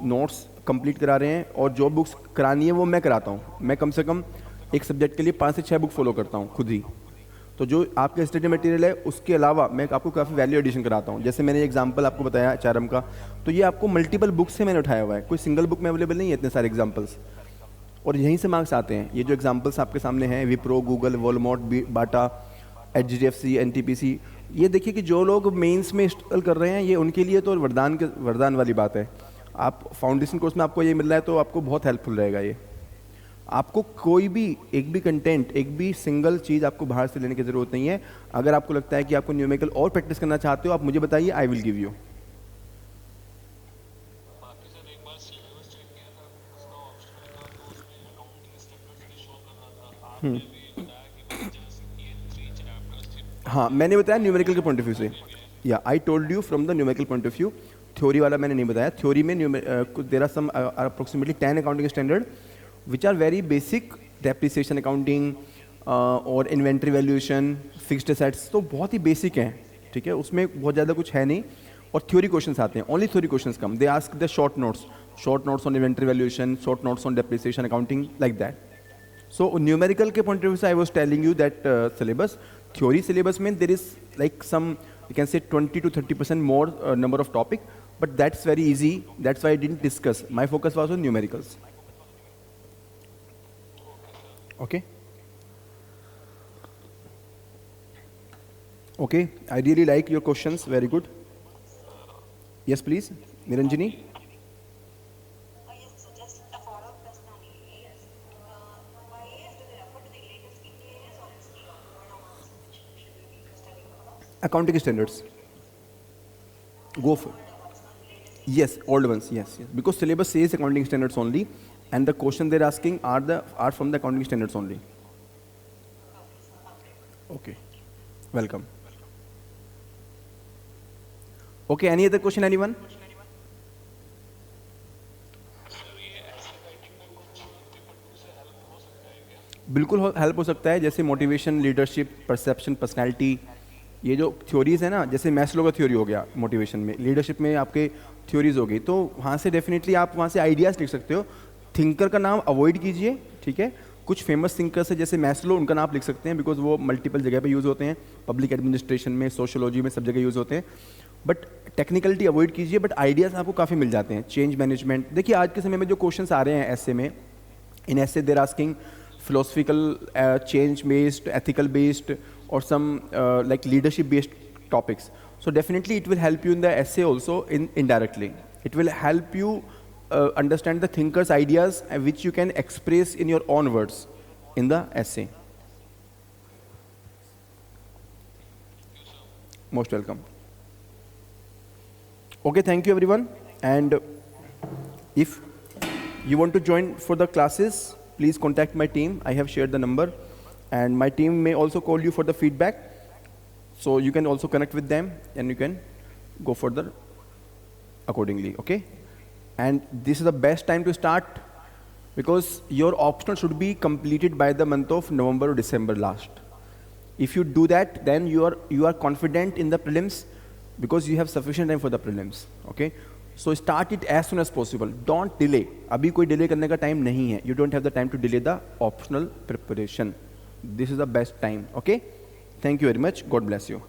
नोट्स कंप्लीट करा रहे हैं और जो बुक्स करानी है वो मैं कराता हूँ। मैं कम से कम एक सब्जेक्ट के लिए 5 से 6 बुक फॉलो करता हूँ खुद ही। तो जो आपका स्टडी मटेरियल है उसके अलावा मैं आपको काफ़ी वैल्यू एडिशन कराता हूँ। जैसे मैंने एग्जांपल आपको बताया HRM का, तो ये आपको मल्टीपल बुक से मैंने उठाया हुआ है, कोई सिंगल बुक में अवेलेबल नहीं है इतने सारे एग्जांपल्स, और यहीं से मार्क्स आते हैं। ये जो एग्जांपल्स आपके सामने हैं, विप्रो, गूगल, वॉलमार्ट, बाटा, HDFC, NTPC, ये देखिए कि जो लोग मेंस में स्ट्रगल कर रहे हैं ये उनके लिए तो वरदान वाली बात है। आप फाउंडेशन कोर्स में आपको ये मिल रहा है तो आपको बहुत हेल्पफुल रहेगा ये। आपको कोई भी एक भी कंटेंट, एक भी सिंगल चीज़ आपको बाहर से लेने की ज़रूरत नहीं है। अगर आपको लगता है कि आपको न्यूमेरिकल और प्रैक्टिस करना चाहते हो, आप मुझे बताइए, आई विल गिव यू। हाँ, मैंने बताया न्यूमेरिकल के पॉइंट ऑफ व्यू से, या I told you from the numerical point of view. Theory वाला मैंने नहीं बताया। थ्योरी में there are some approximately 10 accounting standard which are very basic, depreciation accounting और इन्वेंट्री वैल्यूएशन, फिक्स्ड एसेट्स, तो बहुत ही बेसिक हैं, ठीक है, उसमें बहुत ज़्यादा कुछ है नहीं। और थ्योरी क्वेश्चंस आते हैं, only theory questions come, they ask the short notes on inventory valuation, short notes on depreciation accounting, like that. So numerical के पॉइंट ऑफ व्यू से I was telling you that syllabus, theory syllabus में there is like some you can say 20 to 30% more number of topic, but that's very easy, that's why I didn't discuss, my focus was on numericals. Okay. Okay, I really like your questions, very good. Yes, please, Niranjini. Yes, so just a follow-up question on EAS. By EAS, do they refer to the latest EAS or it's the older ones which should we be studying about? Accounting standards. Go for. Yes, old ones. Yes, yes. Because syllabus says accounting standards only, and the question they're asking are from the accounting standards only. Okay. Welcome. Okay. Any other question, anyone? बिल्कुल help हो सकता है, जैसे motivation, leadership, perception, personality, ये जो theories है ना, जैसे मैस्लो का थ्योरी हो गया मोटिवेशन में, लीडरशिप में आपके थ्योरीज हो गई, तो वहाँ से डेफिनेटली आप वहाँ से आइडियाज़ लिख सकते हो। थिंकर का नाम अवॉइड कीजिए, ठीक है। कुछ फेमस थिंकर्स है जैसे मैस्लो, उनका नाम लिख सकते हैं, बिकॉज वो मल्टीपल जगह पे यूज़ होते हैं, पब्लिक एडमिनिस्ट्रेशन में, सोशियोलॉजी में, सब जगह यूज़ होते हैं। बट टेक्निकलिटी अवॉइड कीजिए, बट आइडियाज़ आपको काफ़ी मिल जाते हैं। चेंज मैनेजमेंट, देखिए आज के समय में जो क्वेश्चंस आ रहे हैं ऐसे में, in essay there asking philosophical, change based, ethical based, or some like leadership based topics. So definitely it will help you in the essay also indirectly. It will help you understand the thinker's ideas which you can express in your own words in the essay. Most welcome. Okay, thank you everyone. And if you want to join for the classes, please contact my team. I have shared the number. And my team may also call you for the feedback, so you can also connect with them and you can go further accordingly, okay? And this is the best time to start because your optional should be completed by the month of November or December last. If you do that, then you are confident in the prelims because you have sufficient time for the prelims, okay? So start it as soon as possible. Don't delay. अभी कोई delay करने का time नहीं है. You don't have the time to delay the optional preparation. This is the best time, okay? Thank you very much. God bless you.